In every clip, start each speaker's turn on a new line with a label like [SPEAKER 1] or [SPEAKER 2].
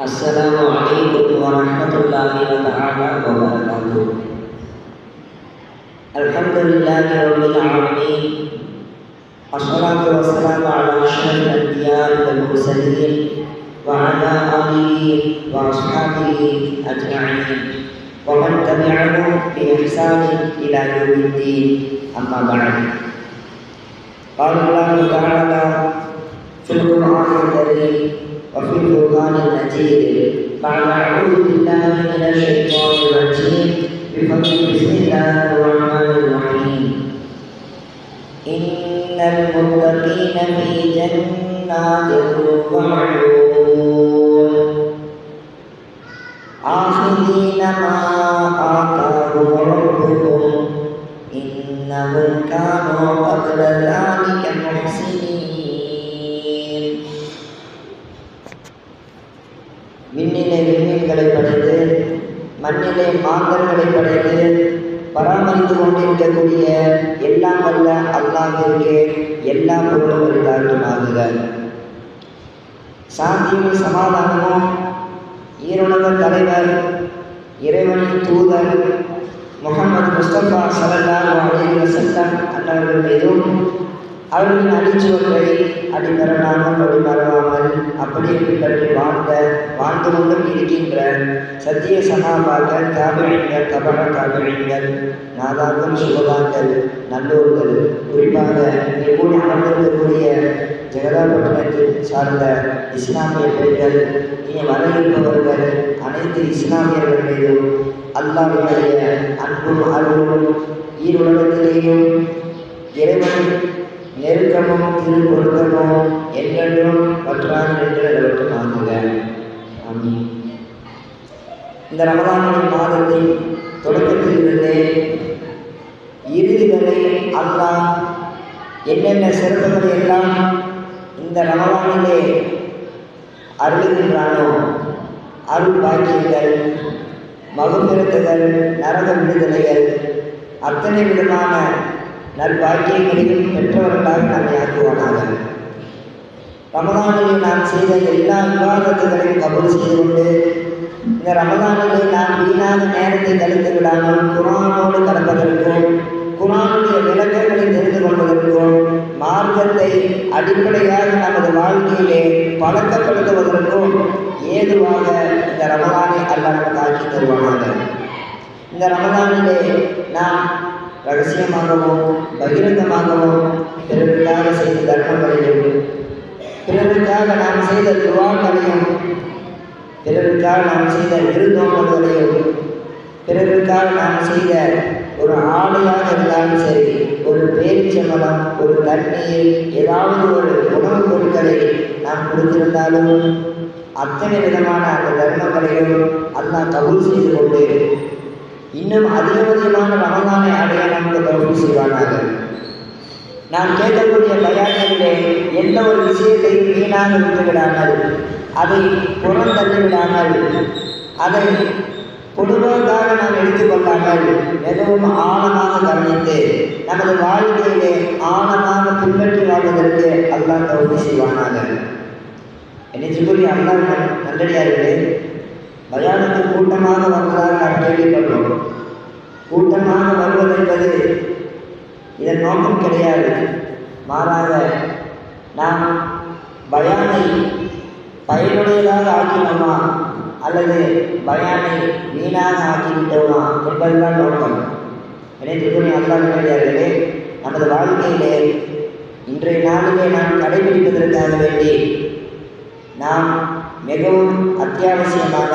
[SPEAKER 1] Assalamualaikum warahmatullahi taala wabarakatuh. Alhamdulillahirabbil alamin. Wassalatu wassalamu ala asyrafil anbiya'i wal mursalin wa ala alihi wa ashabihi ajma'in wa man tabi'ahum bi ihsanin ila yaumiddin. Amma ba'd. Qala Allah ta'ala fil Qur'anil Karim وفي القرآن المجيد بعد أعوذ بالله من الشيطان الرجيم بسم الله الرحمن الرحيم إن المتقين في جنات وعيون آخذين ما آتاهم ربهم إنهم كانوا قبل ذلك محسنين. விண்ணிலே விண்மீன்களை படைத்து மண்ணிலே மாந்தர்களை படைத்து பராமரித்து கொண்டிருக்கக்கூடிய எல்லாம் வல்ல அல்லாஹ்விற்கு எல்லா புகழும் உரித்தாகுக. சாந்தியும் சமாதானமும் ஈருலக தலைவர் இறைவனின் தூதர் முஹம்மது முஸ்தபா ஸல்லல்லாஹு அலைஹி வஸல்லம் அன்னவர்கள் மீதும் அவர்களின் அடிச்சுவற்றை அடிமரனாமல் வழிமறவாமல் அப்படியே பின்பற்றி வாழ்ந்து கொண்டும் இருக்கின்ற சத்திய சகாபாக்கள், தாபிஈன்கள், தபஅ தாபிஈன்கள், நாதாக்கள், சுகதாக்கள், நல்லோர்கள், குறிப்பாக கூட அமர்ந்திருக்கக்கூடிய ஜெகதாபட்டினத்தில் சார்ந்த இஸ்லாமிய பெண்கள், இனி வர இருப்பவர்கள் அனைத்து இஸ்லாமியர்கள் மீதும் அல்லாஹ்வுடைய அன்பும் அருளும் ஈருலகத்திலேயும் இறைவன் நெருக்கமும் திருப்பொருத்தமும் என்றென்றும் பற்றாது என்று நிலவட்டுமாகுக. ஆமீன். இந்த ரமலான் மாதத்தின் தொடக்கத்திலிருந்தே இறுதி வரை அல்லாஹ் என்னென்ன சிறப்புகளை எல்லாம் இந்த ரமலானிலே அருளுகின்றானோ, அருள் பாக்கியங்கள், மகுபிரத்துகள், நரக விடுதலைகள், அத்தனை விதமான நற்பாக்கியங்களையும் பெற்றவர்களாக நம்மை ஆக்குவானாக. ரமலானிலே நாம் செய்த எல்லா விவாதத்துகளையும் கபூல் செய்து கொண்டு இந்த ரமலானிலே நாம் வீணாக நேரத்தை கழித்து விடாமல் குர்ஆனோடு கடப்பதற்கும் குர்ஆனுடைய விளக்கங்களை தெரிந்து கொள்வதற்கும் மார்க்கத்தை அடிப்படையாக நமது வாழ்க்கையிலே பழக்கப்படுத்துவதற்கும் ஏதுவாக இந்த ரமலானை அல்லாஹ் நமக்கு ஆக்கி தருவானாக. இந்த ரமலானிலே நாம் ரகசியமாகவும் பகிரங்கமாகவும் பிறருக்காக செய்த தர்மங்களையும், பிறருக்காக நாம் செய்த துவாக்களையும், பிறருக்காக நாம் செய்த விருந்தோம்பல்களையும், பிறருக்காக நாம் செய்த ஒரு ஆடையாக இருந்தாலும் சரி, ஒரு பேரிச்சம்பழம், ஒரு தண்ணீர், ஏதாவது ஒரு உணவுப் பொருட்களை நாம் கொடுத்திருந்தாலும் அத்தனை விதமான அந்த தர்மங்களையும் அல்லாஹ் கபூல் செய்து கொண்டு இன்னும் அதிகமான ரமலானை அடைய நமக்கு தௌஃபீக் செய்வானாக. நாம் கேட்கக்கூடிய பயான்களிலே எந்த ஒரு விஷயத்தையும் வீணாக விட்டுவிடாமல், அதை புறந்தள்ளிவிடாமல், அதை பொதுவாக நாம் எடுத்துக்கொள்ளாமல் மிகவும் ஆழமாக கவனித்து நமது வாழ்க்கையிலே ஆழமாக பின்பற்றி வாழ்வதற்கு அல்லாஹ் தௌஃபீக் செய்வானாக. என்னைக்குரிய அல்லாஹ் நல்லடியார்களே, பயானுக்கு கூட்டமாக வருவதாக நாம் கேள்விப்படுறோம். கூட்டமாக வருவது என்பது இதன் நோக்கம் கிடையாது. மாறாக நாம் பயானை பயனுடையதாக ஆக்கினோமா அல்லது பயானை வீணாக ஆக்கிவிட்டோமா என்பதுதான் நோக்கம். இணைத்துக்குரிய அல்லாஹ் நல்லடியார்களே, நமது வாழ்க்கையிலே இன்றைய நாளிலே நாம் கடைபிடிப்பதற்காக வேண்டி நாம் மிகவும் அத்தியாவசியமான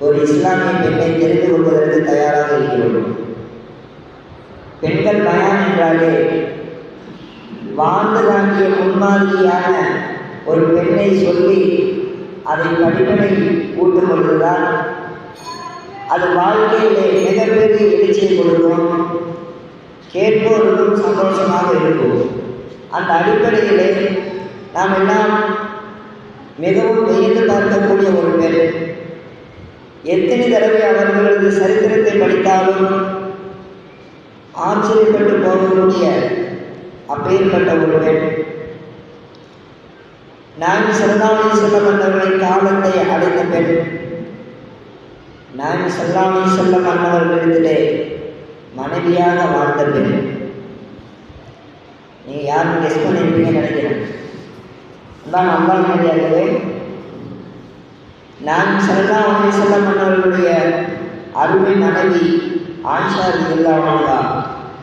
[SPEAKER 1] ஒரு இஸ்லாமிய பெண்ணை தெரிந்து கொள்வதற்கு தயாராக இருக்கிறோம். பெண்கள் பயான் என்றாலே வாழ்ந்து காட்டிய முன்மாதிரியான ஒரு பெண்ணை சொல்லி அதை படிப்பனை ஊட்டும் பொழுதுதான் அது வாழ்க்கையிலே மிகப்பெரிய எழுச்சியை கொடுக்கும், கேட்போருக்கும் சந்தோஷமாக இருக்கும். அந்த அடிப்படையிலே நாம் எல்லாம் மிகவும் வியந்து பார்க்கக்கூடிய ஒரு பெண். எத்தனை தடவை அவர்களது சரித்திரத்தை படித்தாலும் ஆச்சரியப்பட்டு போகக்கூடிய அப்பேற்பட்ட ஒரு பெண். நாயகம் ஸல்லல்லாஹு அலைஹி வஸல்லம் அவர்களின் காலத்தை அடைந்த பெண், நாயகம் ஸல்லல்லாஹு அலைஹி வஸல்லம் அவர்களிடத்திலே மனைவியாக வாழ்ந்த பெண். நீங்கள் யாரும் கெஸ் பண்ணியிருப்பீங்கன்னு நினைக்கிறேன். அதான் அல்லாஹ் நபியாகவே நாயகம் ஸல்லல்லாஹு அலைஹி வஸல்லம் அவர்களுடைய அருமை மனைவி ஆயிஷா ரலியல்லாஹு அன்ஹா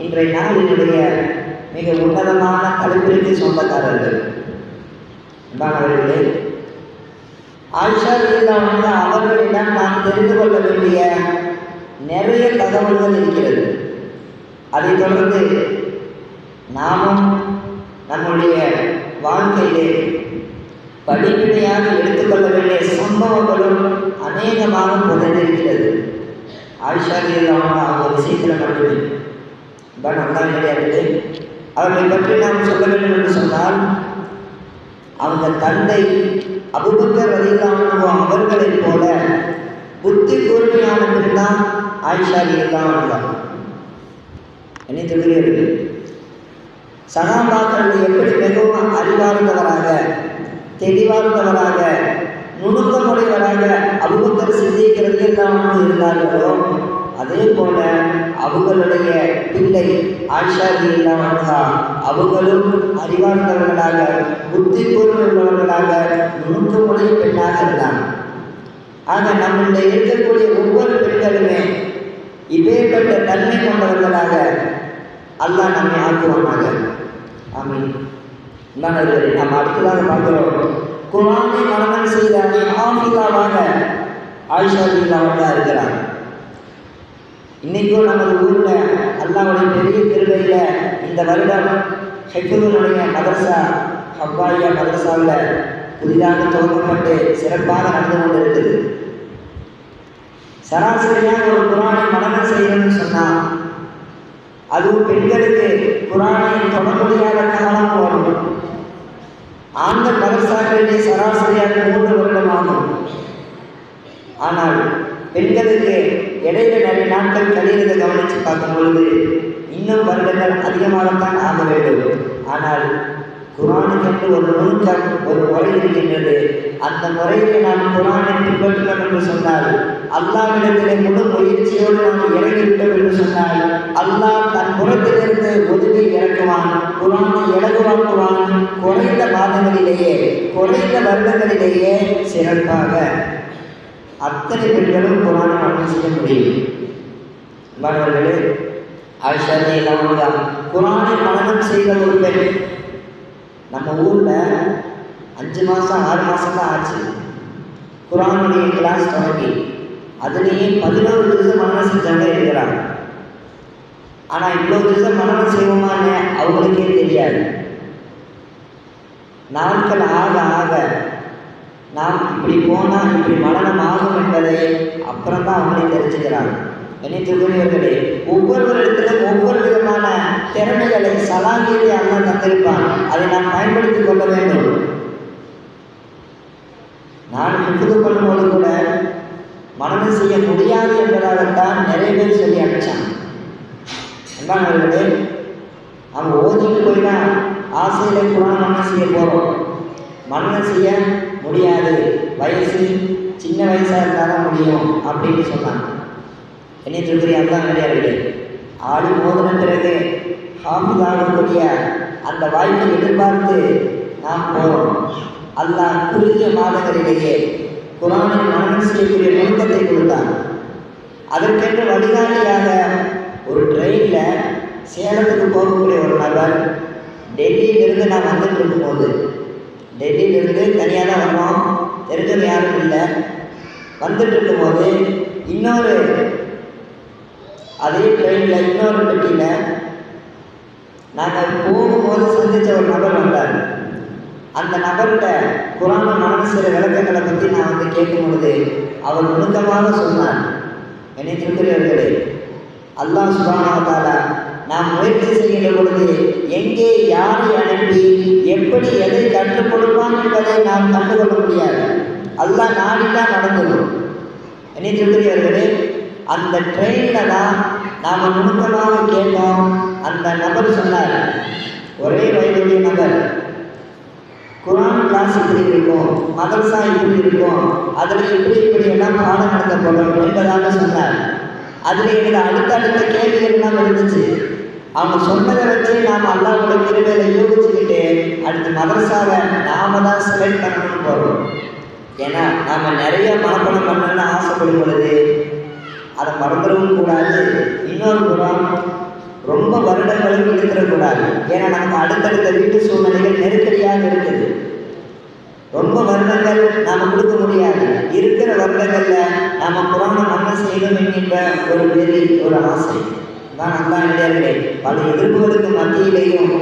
[SPEAKER 1] இன்றைய நாளினுடைய மிக உன்னதமான தலைப்பிற்கு சொந்தக்காரர்கள். அவர்களே, ஆயிஷா ரலியல்லாஹு அன்ஹா அவர்களிடம் நாம் தெரிந்து கொள்ள வேண்டிய நிறைய தகவல்கள் இருக்கிறது. அதைத் தொடர்ந்து நாமும் நம்முடைய வாழ்க்கையிலே படிப்படியாக எடுத்துக்கொள்ள வேண்டிய சம்பவங்களும் அநேகமாக புதைந்திருக்கிறது. ஆயிஷா ரலியல்லாஹு அன்ஹா ஒரு விஷயத்தில் மட்டுமே நல்லா கிடையாது. அவர்களை பற்றி நாம் சொல்ல வேண்டும் என்று சொன்னால், அவங்க தந்தை அபூபக்கர் ரலியல்லாஹு அன்ஹு அவர்களைப் போல புத்தி கூர்மையான பெண் தான் ஆயிஷா ரலியல்லாஹு அன்ஹா. என்ன சொல்கிறீர்கள்? சஹாபாக்கள் எப்படி மிகவும் அறிவார்ந்தவராக, தெளிவார்ந்தவராக, நுணுக்கமுடையவராக அபூபக்கர் சித்திக் ரலியல்லாஹு அன்ஹு இருந்தார்களோ, அதே போல அவர்களுடைய பிள்ளை ஆயிஷா ரலியல்லாஹு அன்ஹா அவர்களும் அறிவார்ந்தவர்களாக, புத்தி கூர்மையுள்ளவர்களாக, நுணுக்கமுடைய பெண்ணாக இருந்தாங்க. ஆக நம்மளுடைய இருக்கக்கூடிய ஒவ்வொரு பெண்களுமே இப்பேற்பட்ட தன்மை கொண்டவர்களாக அல்லாஹ் நம்மை ஆக்குவானாக. ஆமீன். நாம் அடுத்ததாக பார்க்கிறோம், குர்ஆனை மனனம் செய்த ஹாஃபிஸாவாக ஆயிஷா ரலியல்லாஹு அன்ஹா இருக்கிறார். இன்றைக்கும் நமது ஊரில் அல்லாஹ்வுடைய பெரிய கிருபையில் இந்த வருடம் ஹிஃபுலுடைய மதரசா ஹப்பாயா மதரசாவில் புதிதாக துவக்கப்பட்டு சிறப்பாக நடந்து கொண்டு இருக்குது. சராசரியாக ஒரு குர்ஆனை மனனம் செய்யணும்னு சொன்னால், அதுவும் பெண்களுக்கு குர்ஆனை தொட முடியாத காலம் வரும். ஆண்கள் மதரசாக்களிலே சராசரியாக 3 வருடம் ஆகும். ஆனால் பெண்களுக்கு இடையில நிறைய நாட்கள் கழியறதை கவனித்து பார்க்கும் பொழுது இன்னும் வருடங்கள் அதிகமாகத்தான் ஆக வேண்டும். ஆனால் குர்ஆனுக்கென்று ஒரு நுணுக்கம், ஒரு முறை இருக்கின்றது. அந்த முறையை நாம் குர்ஆனை பின்பற்றலாம் என்று சொன்னால், அல்லாஹ்விடத்திலே முழு முயற்சியோடு நாம் இறங்கிவிட்டோம் என்று சொன்னால், அல்லாஹ் தன் புறத்திலிருந்து உதவி இறக்குவான், குர்ஆனை இலகுவாக்குவான். குறைந்த மாதங்களிலேயே, குறைந்த வருடங்களிலேயே சிறப்பாக அத்தனை பெண்களும் குர்ஆனை மனனம் செய்ய முடியும். மாணவர்களே, ஆயிஷா ரலியல்லாஹு அன்ஹா குர்ஆனை மனனம் செய்த ஒரு பெண். நம்ம ஊரில் 5 மாதம் 6 மாதம் தான் ஆச்சு குர்ஆனுடைய கிளாஸ் தொடங்கி. அதுலேயே 11 திவசம் மனனம் செஞ்சாங்க இருக்கிறாங்க. ஆனால் இவ்வளோ திவசம் மனனம் செய்வோமான்னு அவங்களுக்கே தெரியாது. நாட்கள் ஆக ஆக நாம் இப்படி போனால் இப்படி மனனம் ஆகும் என்பதை அப்புறம் தான் அவங்களே தெரிஞ்சுக்கிறாங்க. இணைத்துக்குரியவர்களே, ஒவ்வொருவரிடத்திலும் ஒவ்வொரு விதமான திறமைகளை சலாகியை அல்லாஹ் தந்திருப்பான். அதை நாம் பயன்படுத்திக் கொள்ள வேண்டும். நான் புது கொள்ளும்போது கூட மனனம் செய்ய முடியாது என்பதாகத்தான் நிறைய பேர் சொல்லி அனுப்பிச்சாங்க. அன்பானவர்களே, அவங்க ஓதிட்டு போயினா ஆசையில் குர்ஆன் மனனம் செய்ய போகிறோம், மனனம் செய்ய முடியாது, வயசு சின்ன வயசாக இருந்தால் தான் முடியும் அப்படின்னு சொன்னாங்க. என்னை சொல்கிறேன், அதுதான் கிடையாது. ஆடி மோதின பிறகு ஹாஃபிஸ் ஆகக்கூடிய அந்த வாய்ப்பை எதிர்பார்த்து நாம் போகிறோம். அல்லாஹ் குறுகிய மாதங்களிலேயே குர்ஆனை மனனம் செய்யக்கூடிய நுணுக்கத்தை கொடுத்தான். அதற்கென்று வழிகாட்டியாக ஒரு ட்ரெயினில் சேலத்துக்கு போகக்கூடிய ஒரு நபர் டெல்லியிலிருந்து நான் வந்துட்டு இருக்கும்போது, டெல்லியிலிருந்து தனியாக தான் வந்தோம், தெரிஞ்சது யாரும் இல்லை. வந்துட்டு இருக்கும்போது இன்னொரு அதே ட்ரெயினில் இன்னொரு பெட்டியில் நாங்கள் போகும்போது சந்தித்த ஒரு நபர் வந்தார். அந்த நபர்கிட்ட குர்ஆனை மனனம் செய்கிற விளக்கங்களை பற்றி நான் கேட்கும் பொழுது அவர் நுணுக்கமாக சொன்னார். என்னை திருக்கிறவர்களே, அல்லாஹ் சுப்ஹானஹு வ தஆலா நாம் முயற்சி செய்கின்ற பொழுது எங்கே யாரை அனுப்பி எப்படி எதை கற்றுக் கொடுப்பான் என்பதை நாம் கண்டுகொள்ள முடியாது. அல்லாஹ் நாடிதான் நடந்துடும். என்னை திருக்கிறவர்களே, அந்த ட்ரெயினில் தான் நாம் நுணுக்கமாக கேட்டோம். அந்த நபர் சொன்னார், ஒரே வயதுடைய நபர், குரான் கிளாஸ் இப்படி இருக்கும், மதரசா இப்படி இருக்கும், அதில் இப்படி எல்லாம் பாடம் நடத்தப்படும் என்பதாக சொன்னார். அதில் எனக்கு அடுத்தடுத்த கேள்விகள் எல்லாம் இருந்துச்சு. அவங்க சொன்னதை வச்சு நாம் அல்லாஹ்வுடைய கிருபையில யோசிச்சுக்கிட்டு அடுத்த மதரசாவை நாம தான் செலக்ட் பண்ணணும்னு போகிறோம். ஏன்னா நாம் நிறைய மனப்பணம் பண்ணணும்னு ஆசைப்படும் பொழுது அதை மறந்துடவும் கூடாது. இன்னொரு புறம் ரொம்ப வருடங்களும் எடுத்துடக்கூடாது. ஏன்னா நமக்கு அடுத்தடுத்த வீட்டு சூழ்நிலைகள் நெருக்கடியாக இருக்குது. ரொம்ப வருடங்கள் நாம் கொடுக்க முடியாது. இருக்கிற வருடங்களில் நாம் குரானை மன்னம் செய்யணும் என்கின்ற ஒரு வெறி, ஒரு ஆசை தான் அல்லாஹ் நிலையிலே பல எதிர்ப்புகளுக்கு மத்தியிலேயும்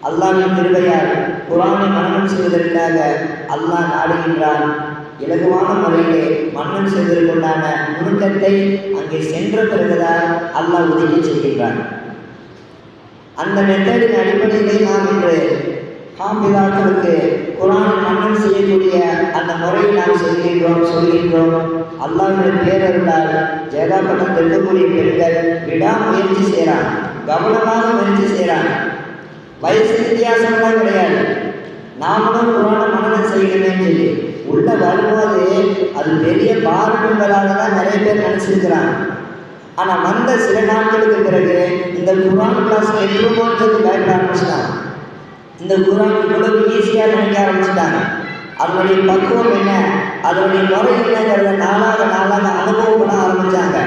[SPEAKER 1] அல்லாஹ்வின் கிருபையால் குரானை மனனம் செய்வதற்காக அல்லாஹ் நாடுகின்றான். இலகுவான முறையிலே மன்னம் செய்வதற்குண்டான நுணுக்கத்தை அங்கே சென்ற பிறகுதான் அல்லாஹ் உதவி செய்கின்றான். அந்த மெத்தடின் அடிப்படையிலே நாம் இன்று ஹாஃபிதாக்களுக்கு குரானை மன்னம் செய்யக்கூடிய அந்த முறையை நாம் சொல்கின்றோம். அல்லாஹ்வுடைய பேரருளால் ஜெயதாபட்டம் இருக்கக்கூடிய பெண்கள் விடாமுயற்சி செய்கிறான், கவனமாக முயற்சி செய்கிறான். வயசு வித்தியாசம்லாம் கிடையாது. நாமளும் குரானை மனனம் செய்யணும்னு சொல்லி உள்ள வரும்போது அது பெரிய பாரம் என்பதாக தான் நிறைய பேர் நினைச்சிருக்கிறாங்க. ஆனால் வந்த சில நாட்களுக்கு பிறகு இந்த குரான் கிளாஸ் எதுவுமோன்னு சொல்லி பயப்பட ஆரம்பிச்சிட்டாங்க. இந்த குரான் இவ்வளவு ஈஸியாக நினைக்க ஆரம்பிச்சிட்டாங்க. அதனுடைய பக்குவம் என்ன, அதனுடைய முறை என்னங்கிறத நாளாக அனுபவப்பட ஆரம்பித்தாங்க.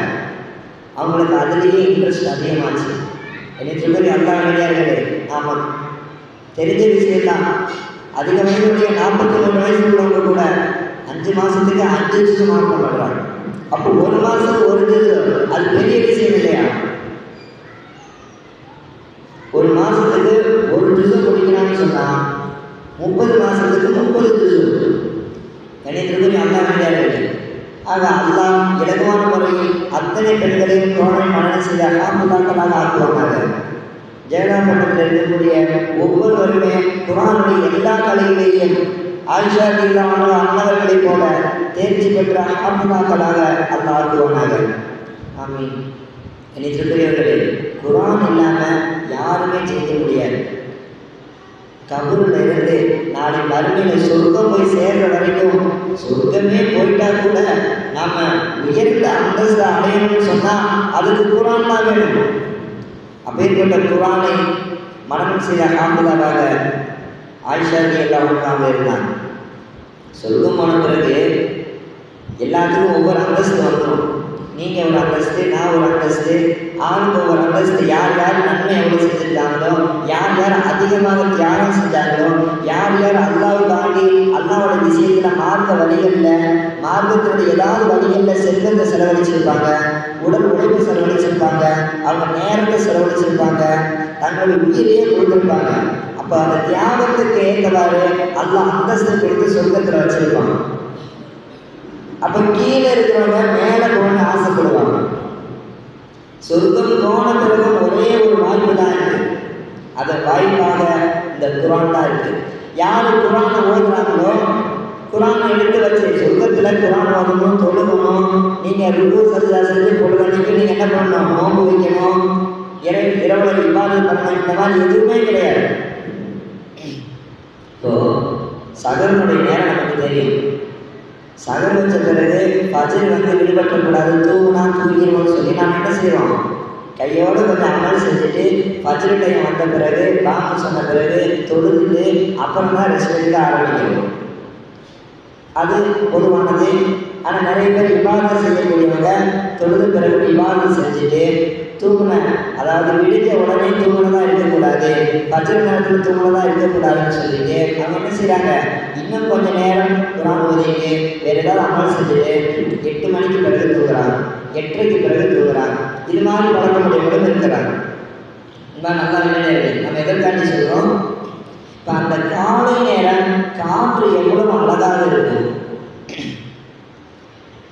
[SPEAKER 1] அவங்களுக்கு அதுலேயே இன்ட்ரெஸ்ட் அதிகமாச்சு. என்னை சொல்லி அல்லா வேண்டியார்களே, நாம் தெரிஞ்ச விஷயம்தான். அதிக வயதுடைய 43 வயசு உள்ளவங்க கூட 5 மாதத்துக்கு 5 ஜூஸ் மாற்றம் பண்ணுறாங்க. அப்போ 1 மாதத்துக்கு 1 ஜூஸ், அது பெரிய விஷயம் இல்லையா? 1 மாதத்துக்கு 1 ஜூஸ் குடிக்கிறான்னு சொன்னால் 30 மாதத்துக்கு 30 ஜூஸ். என்னை அல்லா வேண்டியார்கள். ஆக அல்லாஹ் இலகுவான முறையில் அத்தனை பெண்களையும் குரானை மனனம் செய்த ஹாஃபிதாக்களாக ஆக்குவாங்க. ஜெயராம்பட்டத்தில் இருக்கக்கூடிய ஒவ்வொருவருமே குரானுடைய எல்லா கலையிலேயும் ஆயிஷா ரலியல்லாஹு அன்னவர்களைப் போல தேர்ச்சி பெற்ற ஹாஃபிதாக்களாக அல்லாஹ் ஆக்குவானாக. ஆமீன். என்னைக்குரியவர்களே, குரான் இல்லாமல் யாருமே செய்ய முடியாது. கபூரில் இருந்து நாளை மறுமையில் சொர்க்கம் போய் சேர்ற வரைக்கும், சொர்க்கமே போயிட்டா கூட நாம் உயர்ந்த அந்தஸ்து அடையணும்னு சொன்னால் அதுக்கு குரான் தான் வேணும். அப்பேற்பட்ட குரானை மனனம் செய்த ஹாஃபிதாவாக ஆயிஷா ரலியல்லாஹு இருந்தாங்க. சொர்க்கம் போன பிறகு எல்லாத்துக்கும் ஒவ்வொரு அந்தஸ்து வந்துடும். நீங்கள் ஒரு அந்தஸ்து, நான் ஒரு அந்தஸ்து, ஆணுக்கு ஒரு அந்தஸ்து. யார் நன்மை எவ்வளோ செஞ்சுருக்காங்களோ, யார் அதிகமாக தியாகம் செஞ்சாங்களோ, யார் அல்லாஹ்வுக்காண்டி அல்லாஹ்வோட விஷயத்தில் மார்க்க வழிகளில், மார்க்கத்தினுடைய ஏதாவது வழிகளில் செல்வத்தை செலவழிச்சிருப்பாங்க, உடல் உழைப்பு செலவழிச்சிருப்பாங்க, அவங்க நேரத்தை செலவழிச்சிருப்பாங்க, தங்களுடைய உயிரையே கொடுத்துருப்பாங்க. அப்போ அந்த தியாகத்துக்கு ஏற்றவாறு அல்லாஹ் அந்தஸ்து கொடுத்து சொர்க்கத்தில் வச்சிருப்பாங்க. அப்போ கீழே இருக்கிறவங்க மேலே போகணும்னு ஆசைப்படுவாங்க. சொர்க்கம் போன பிறகு ஒரே ஒரு வாய்ப்பு தான் இருக்குது. அந்த வாய்ப்பாக இந்த குரான் தான் இருக்குது. யார் குரானை ஓதுறாங்களோ, குரானை எடுத்து வச்சு சொர்க்கத்தில் குரான் ஓதணும், தொழுகணும், நீங்கள் ருக்கு சஜ்தா செஞ்சு பொழுதன்னைக்கு நீங்கள் என்ன பண்ணணும், நோன்பு வைக்கணும், இரவுல இபாதத் பண்ணணும், இந்த மாதிரி எதுவுமே கிடையாது. ஸோ சகருடைய நேரம் நமக்கு தெரியும். சகர் வச்ச பிறகு ஃபஜ்ர் விடுபட்டக்கூடாது, தூங்குனா தூங்கிடுவோம்னு சொல்லி நாம் என்ன செய்வோம், கையோடு கொஞ்சம் அமல் செஞ்சுட்டு ஃபஜ்ர் டைம் வந்த பிறகு பாங்கு சொன்ன பிறகு தொழுதுட்டு அப்புறம் தான் ரெஸ்ட் எடுக்க ஆரம்பிக்கணும். அது பொதுவானது. ஆனால் நிறைய பேர் இபாதத் செய்யக்கூடியவங்க தொழுது பிறகு இபாதத் செஞ்சுட்டு தூங்குன, அதாவது விடிஞ்ச உடனே தூங்குனதாக இருக்கக்கூடாது, ஃபஜ்ர் நேரத்தில் தூங்குனதாக இருக்கக்கூடாதுன்னு சொல்லிட்டு அவங்க என்ன செய்கிறாங்க, இன்னும் கொஞ்சம் நேரம் குரான் ஓதிட்டு வேறு ஏதாவது அமல் செஞ்சுட்டு 8 மணிக்கு பிறகு தூங்குறாங்க, 8:30க்கு பிறகு தூங்குறாங்க. இது மாதிரி பழக்கமுடையவங்களும் இருக்கிறாங்க. நல்லா நினைவு நம்ம எதற்காண்டி சொல்கிறோம், இப்போ அந்த காலை நேரம் காற்று எவ்வளவு அழகாக இருக்கும்.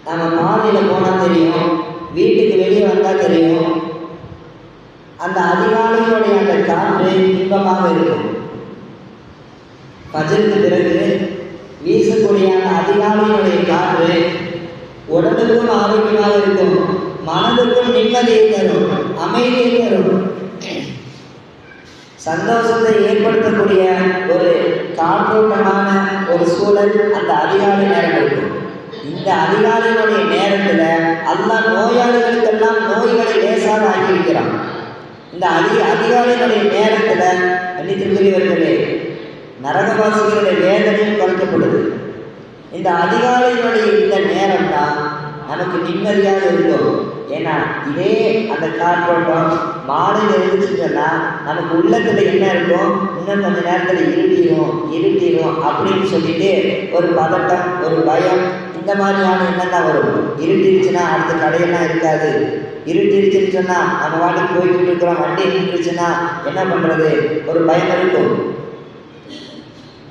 [SPEAKER 1] நம்ம பாதையில் போனால் தெரியும், வீட்டுக்கு வெளியே வந்தால் தெரியும். அந்த அதிகாலையினுடைய அந்த காற்று இன்பமாக இருக்கும். ஃபஜ்ருக்கு பிறகு வீசக்கூடிய அந்த அதிகாலையினுடைய காற்று உடலுக்கும் ஆரோக்கியமாக இருக்கும், மனதுக்கும் நிம்மதியை தரும், அமைதியை தரும். சந்தோஷத்தை ஏற்படுத்தக்கூடிய ஒரு காற்றோட்டமான ஒரு சூழல் அந்த அதிகாலை நேரம் இருக்கும். இந்த அதிகாலையினுடைய நேரத்தில் அல்லாஹ் நோயாளிகளுக்கெல்லாம் நோய்களை லேசாக ஆக்கியிருக்கிறான். இந்த அதிகாலையினுடைய நேரத்தில் திருக்குரியவர்களே நரகவாசிகளுடைய வேதனையும் குறைக்கப்படுது. இந்த அதிகாலையினுடைய இந்த நேரம் தான் நமக்கு நிம்மதியாக இருக்கும். ஏன்னா இதே அந்த காற்றோட்டம் மாலையில் இருந்துச்சுன்னா நமக்கு உள்ளத்தில் என்ன இருக்கும், இன்னும் கொஞ்சம் நேரத்தில் இருட்டிடும் அப்படின்னு சொல்லிட்டு ஒரு பதட்டம், ஒரு பயம், இந்த மாதிரியான எண்ணம் தான் வரும். இருட்டிருச்சுன்னா அடுத்த கடையெல்லாம் இருக்காது. இருட்டிருச்சுன்னு சொன்னால் நம்ம வாட்டுக்கு போய்கிட்டு இருக்கிறோம், வண்டி நின்றுச்சுன்னா என்ன பண்ணுறது, ஒரு பயம் இருக்கும்.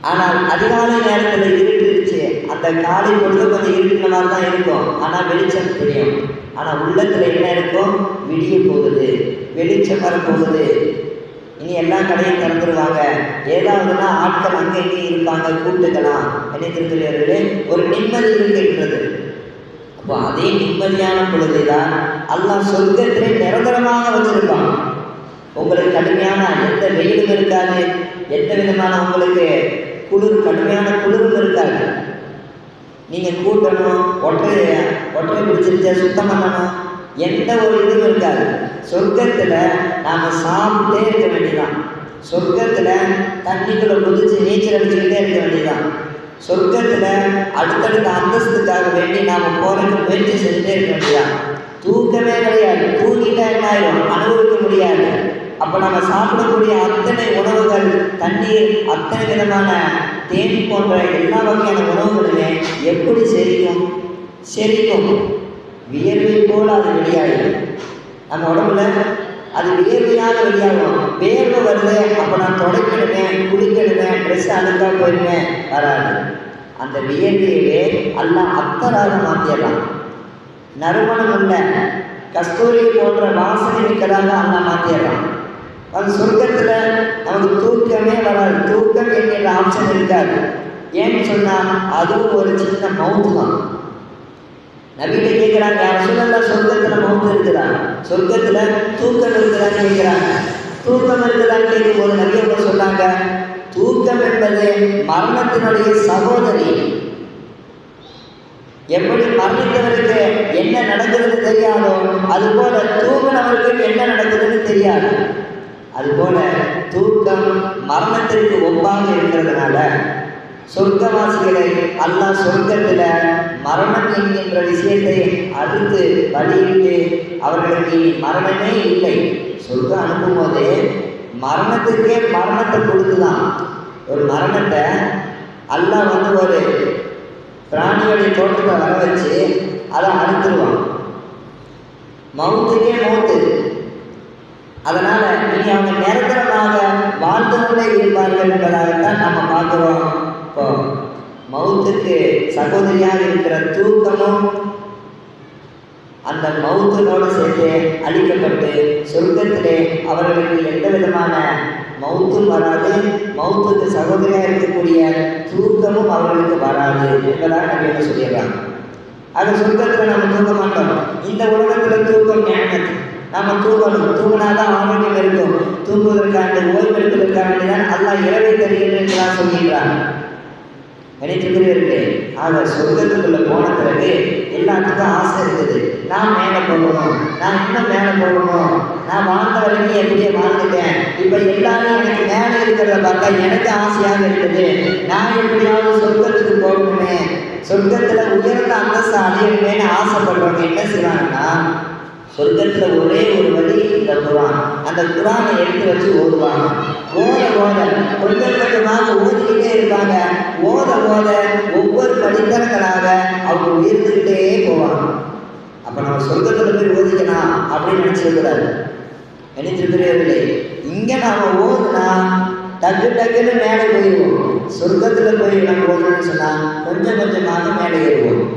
[SPEAKER 1] ஆனால் அதிகாலை நேரத்தில் இருட்டுருச்சு, அந்த காலை பொழுது கொஞ்சம் இருட்டின மாதிரி தான் இருக்கும், ஆனால் வெளிச்சம் தெரியும். ஆனால் உள்ளத்தில் என்ன இருக்கும், விடிய போகுது, வெளிச்சம் வரப்போகுது, இனி எல்லா கடையும் திறந்துருவாங்க, ஏதாவதுன்னா ஆட்கள் அங்கே இங்கேயும் இருப்பாங்க, கூப்பிட்டுக்கலாம் நினைத்திருக்கிறீர்களே, ஒரு நிம்மதி இருக்கின்றது. அப்போ அதே நிம்மதியான பொழுதுதான் அல்லாஹ் சொர்க்கத்திலே நிரந்தரமாக வச்சிருப்பான். உங்களுக்கு கடுமையான எந்த வெயிலும் இருக்காது, எந்த விதமான உங்களுக்கு கடுமையான குளிரும் இருக்காது. நீங்கள் கூட்டணும், ஒற்றை பிடிச்சிருச்ச சுத்தம் பண்ணணும், எந்த ஒரு இதுவும் இருக்காது. சொர்க்கத்தில் நாம் சாப்பிட்டே இருக்க வேண்டியதான். சொர்க்கத்தில் தண்ணிக்குள்ளே குதிச்சு நீச்சல் அடிச்சுக்கிட்டே இருக்க வேண்டியதான். சொர்க்கத்தில் அடுத்தடுத்த அந்தஸ்துக்காக வேண்டி நாம் போகிறதுக்கு முயற்சி செஞ்சுட்டே இருக்க வேண்டியதான். தூக்கமே கிடையாது. தூங்கிட்டா என்ன ஆயிடும், அனுபவிக்க முடியாது. அப்போ நம்ம சாப்பிடக்கூடிய அத்தனை உணவுகள், தண்ணீர், அத்தனை விதமான தேன் போன்ற எல்லா வகையான உணவுகளுமே எப்படி செரிக்கும் வியர்வை போல் அது வெளியாகும். நம்ம உடம்புல அது வியர்வையாக வெளியாகும். வேர்வை வருது, அப்போ நான் துடைக்கணுமே, குளிக்கணுமே, ட்ரெஸ் அழுக்காக போயிடுவேன், வராது. அந்த வியர்வையவே எல்லாம் அத்தராக மாற்றிடலாம். நறுமணம் உள்ள கஸ்தூரி போன்ற வாசனை மிக்கதாக எல்லாம் மாற்றிடலாம். அது சொர்க்கத்தில் நமக்கு தூக்கமே வராது. தூக்கம் என்கிற ஆப்ஷன் இருக்காது. ஏன்னு சொன்னால் அதுவும் ஒரு சின்ன மவுத்து தான். நவீன கேட்குறாங்க, யார் சொல்லலாம் சொர்க்கத்தில் மவுத்து இருக்குறாங்க, சொர்க்கத்தில் தூக்கம் இருக்குதான்னு கேட்குறாங்க. தூக்கம் இருக்குதான்னு கேட்கும்போது நவீன சொன்னாங்க, தூக்கம் என்பது மரணத்தினுடைய சகோதரி. எப்படி மரணித்தவருக்கு என்ன நடக்குதுன்னு தெரியாதோ அதுபோல தூங்கினவருக்கு என்ன நடக்குதுன்னு தெரியாது. அதுபோல தூக்கம் மரணத்திற்கு ஒப்பாக இருக்கிறதுனால சொர்க்கவாசிகளை அல்லாஹ் சொர்க்கத்தில் மரணம் என்கின்ற விஷயத்தை அறுத்து வழியிட்டு அவர்களுக்கு மரணமே இல்லை. சொர்க்கம் அனுப்பும் போதே மரணத்துக்கே மரணத்தை கொடுத்துதான். ஒரு மரணத்தை அல்லாஹ் ஒரு பிராணிகளுடைய தோட்டத்தை வர வச்சு அதை அறுத்துருவான். மவுத்துக்கே மவுத்து. அதனால் இனி அவங்க நிரந்தரமாக வாழ்ந்து கொண்டே இருப்பார்கள் என்பதாகத்தான் நம்ம பார்க்குறோம். இப்போ மவுத்துக்கு சகோதரியாக இருக்கிற தூக்கமும் அந்த மவுத்தினோடு சேர்த்து அழிக்கப்பட்டு சொர்க்கத்திலே அவர்களுக்கு எந்த விதமான மவுத்தும் வராது, மவுத்துக்கு சகோதரியாக இருக்கக்கூடிய தூக்கமும் அவர்களுக்கு வராது என்பதாக நம்ம என்ன சொல்லிடுறாங்க. அது சொர்க்கத்தில் நம்ம தூங்க மாட்டோம். இந்த உலகத்தில் தூக்கம் ஞானத்து நம்ம தூங்கணும். தூங்கினாதான் ஆரோக்கியம் இருக்கும். தூங்குவதற்கான ஓய்வு எடுப்பதற்காக தான் அல்லாஹ் இரவை தருகின்றேன் சொல்கின்றான். நினைத்துக்கிறீர்களே, ஆக சொர்க்கத்துக்குள்ள போன பிறகு எல்லாத்துக்கும் ஆசை இருக்குது. நான் மேலே போகணும், நான் இன்னும் மேலே போகணும், நான் வாழ்ந்த வரைக்கும் எப்படியே வாழ்ந்துட்டேன், இப்போ எல்லாரும் எனக்கு மேலே இருக்கிறத பார்த்தா எனக்கு ஆசையாக இருக்குது. நான் எப்படியாவது சொர்க்கத்துக்கு போகணுமே, சொர்க்கத்தில் உயர்ந்த அந்தஸ்து அடையணுமேனு ஆசைப்படுறவங்க என்ன செய்வாங்கன்னா, சொர்க்கத்தில் ஒரே ஒரு வழி இந்த குரான். அந்த குரானை எடுத்து வச்சு ஓதுவாங்க. ஓத கொஞ்சம் கொஞ்சமாக ஓதிக்கிட்டே இருப்பாங்க. ஓத ஒவ்வொரு படித்தரங்களாக அவங்க உயர்ந்துக்கிட்டே போவாங்க. அப்போ நம்ம சொர்க்கத்தில் போய் ஓதிக்கலாம் அப்படின்னு நினச்சிருக்கிறாரு. நினைச்சிருக்கிறீர்களே, இங்கே நாம் ஓதுனா டக்குன்னு மேலே போயிடுவோம். சொர்க்கத்தில் போய் நம்ம ஓதுன்னு சொன்னால் கொஞ்சம் கொஞ்சமாக மேலே ஏறுவோம்.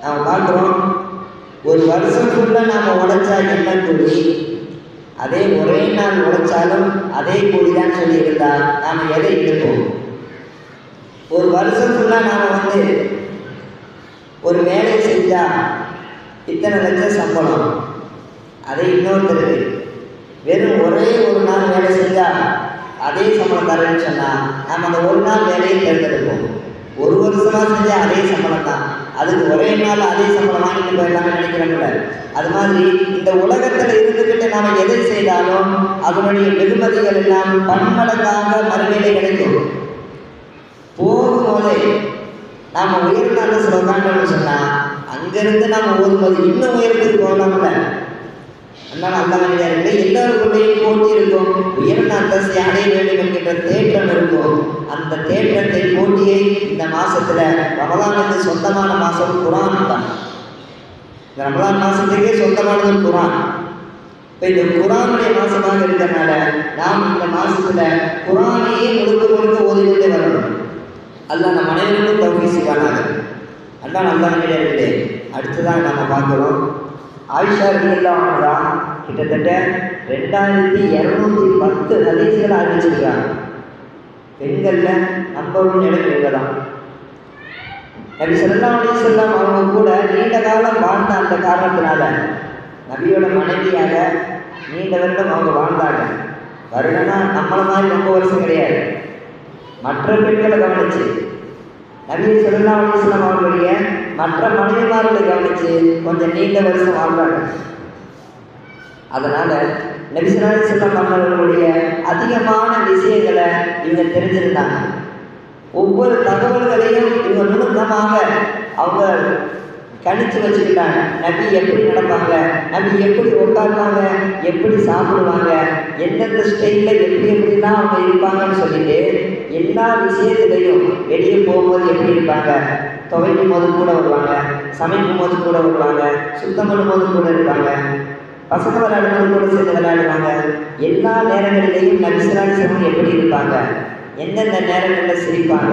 [SPEAKER 1] நாம் பார்க்குறோம், ஒரு வருஷம் ஃபுல்லாக நாம் உழைச்சா என்ன கூலி, அதே ஒரே நாள் உழைச்சாலும் அதே கூலி தான் சொல்லியிருந்தால் நாம் எதை எடுப்போம்? ஒரு வருஷம் ஃபுல்லாக நாம் ஒரு வேலையை செஞ்சால் இத்தனை லட்சம் சம்பளம், அதை இன்னொருத்தருக்கு வெறும் ஒரே ஒரு நாள் வேலை செஞ்சால் அதே சம்பளம் தரேன்னு சொன்னால் நம்ம அந்த ஒரு நாள் வேலையை தேர்ந்தெடுப்போம். ஒரு வருஷமாக செஞ்சால் அதே சம்பளம் தான், அதுக்கு ஒரே நாள் அதே சம்பளம் வாங்கிட்டு போயிடலாம்னு நினைக்கிறோம்ல. அது மாதிரி இந்த உலகத்தில் இருந்துக்கிட்டு நாம் எதை செய்தாலும் அதனுடைய வெகுமதிகள் எல்லாம் பன்மடங்காக மறுமையிலே கிடைக்கும். போகும்போதே நாம் உயர்ந்த அந்தஸ்தில் உட்காண்டோம்னு சொன்னால் அங்கேருந்து நாம் ஓடும்போது இன்னும் உயரத்துக்கு போகலாம்ல. அதனால் அந்த மனிதர்களே எல்லோருக்குள்ளேயும் போட்டி இருக்கும். உயர்ந்த அந்தஸ்தை அடைய வேண்டும் என்கின்ற தேற்றம் இருக்கும். அந்த தேற்றத்தை போட்டியை இந்த மாசத்துல ரமலானுக்கு சொந்தமான மாசம் குரான் தான். இந்த ரமலான் மாசத்துக்கே சொந்தமானது குரான். இப்போ இந்த குரானுடைய மாசமாக இருக்கிறதுனால நாம் இந்த மாசத்துல குரானையே முழுக்க ஓதிக்கொண்டே வரணும். அல்லாஹ் நம் அனைவருக்கும் தௌஃபீக் செய்வானாக. அல்லாஹ் நல்ல மனிதர்களே, அடுத்ததான் நம்ம பார்க்கிறோம் ஆயிஷா ரலியல்லாஹு அன்ஹா கிட்டத்தட்ட 2210 ஹதீஸ்களை அறிவிச்சிருக்காங்க. பெண்களில் நம்பர் 1 இடம் இவங்க தான். நபி ஸல்லல்லாஹு அலைஹி வஸல்லம் அவங்க கூட நீண்ட காலம் வாழ்ந்த அந்த காரணத்தினால நபியோட மனைவியாக நீண்ட வருடம் அவங்க வாழ்ந்தாங்க. வருடனா நம்மள மாதிரி ரொம்ப வருஷம் கிடையாது. மற்ற பெண்களை கவனிச்சு நபி ஸல்லல்லாஹு அலைஹி வஸல்லம் அவர்களுடைய மற்ற மனைவிமார்களை கவனித்து கொஞ்சம் நீண்ட வருஷம் வாழ்றாங்க. அதனால் நபி ஸல்லல்லாஹு அலைஹி வஸல்லம் அவர்களுடைய அதிகமான விஷயங்களை இவங்க தெரிஞ்சிருந்தாங்க. ஒவ்வொரு தகவல்களையும் இவங்க நுணுக்கமாக அவங்க கணிச்சு வச்சுக்கிட்டாங்க. நபி எப்படி நடப்பாங்க, நபி எப்படி உட்காருவாங்க, எப்படி சாப்பிடுவாங்க, எந்தெந்த ஸ்டைலில் எப்படிலாம் அவங்க இருப்பாங்கன்னு சொல்லிட்டு எல்லா விஷயத்துலையும் வெளியே போகும்போது எப்படி இருப்பாங்க, துவைக்கும் போது கூட வருவாங்க, சமைக்கும் போது கூட வருவாங்க, சுத்தம் பண்ணும் போது கூட இருப்பாங்க, பசங்க விளையாடும்போது கூட சேர்ந்து விளையாடுவாங்க. எல்லா நேரங்களிலையும் நபி ஸல்லல்லாஹு அலைஹி வஸல்லம் எப்படி இருப்பாங்க, எந்தெந்த நேரங்களில் சிரிப்பாங்க,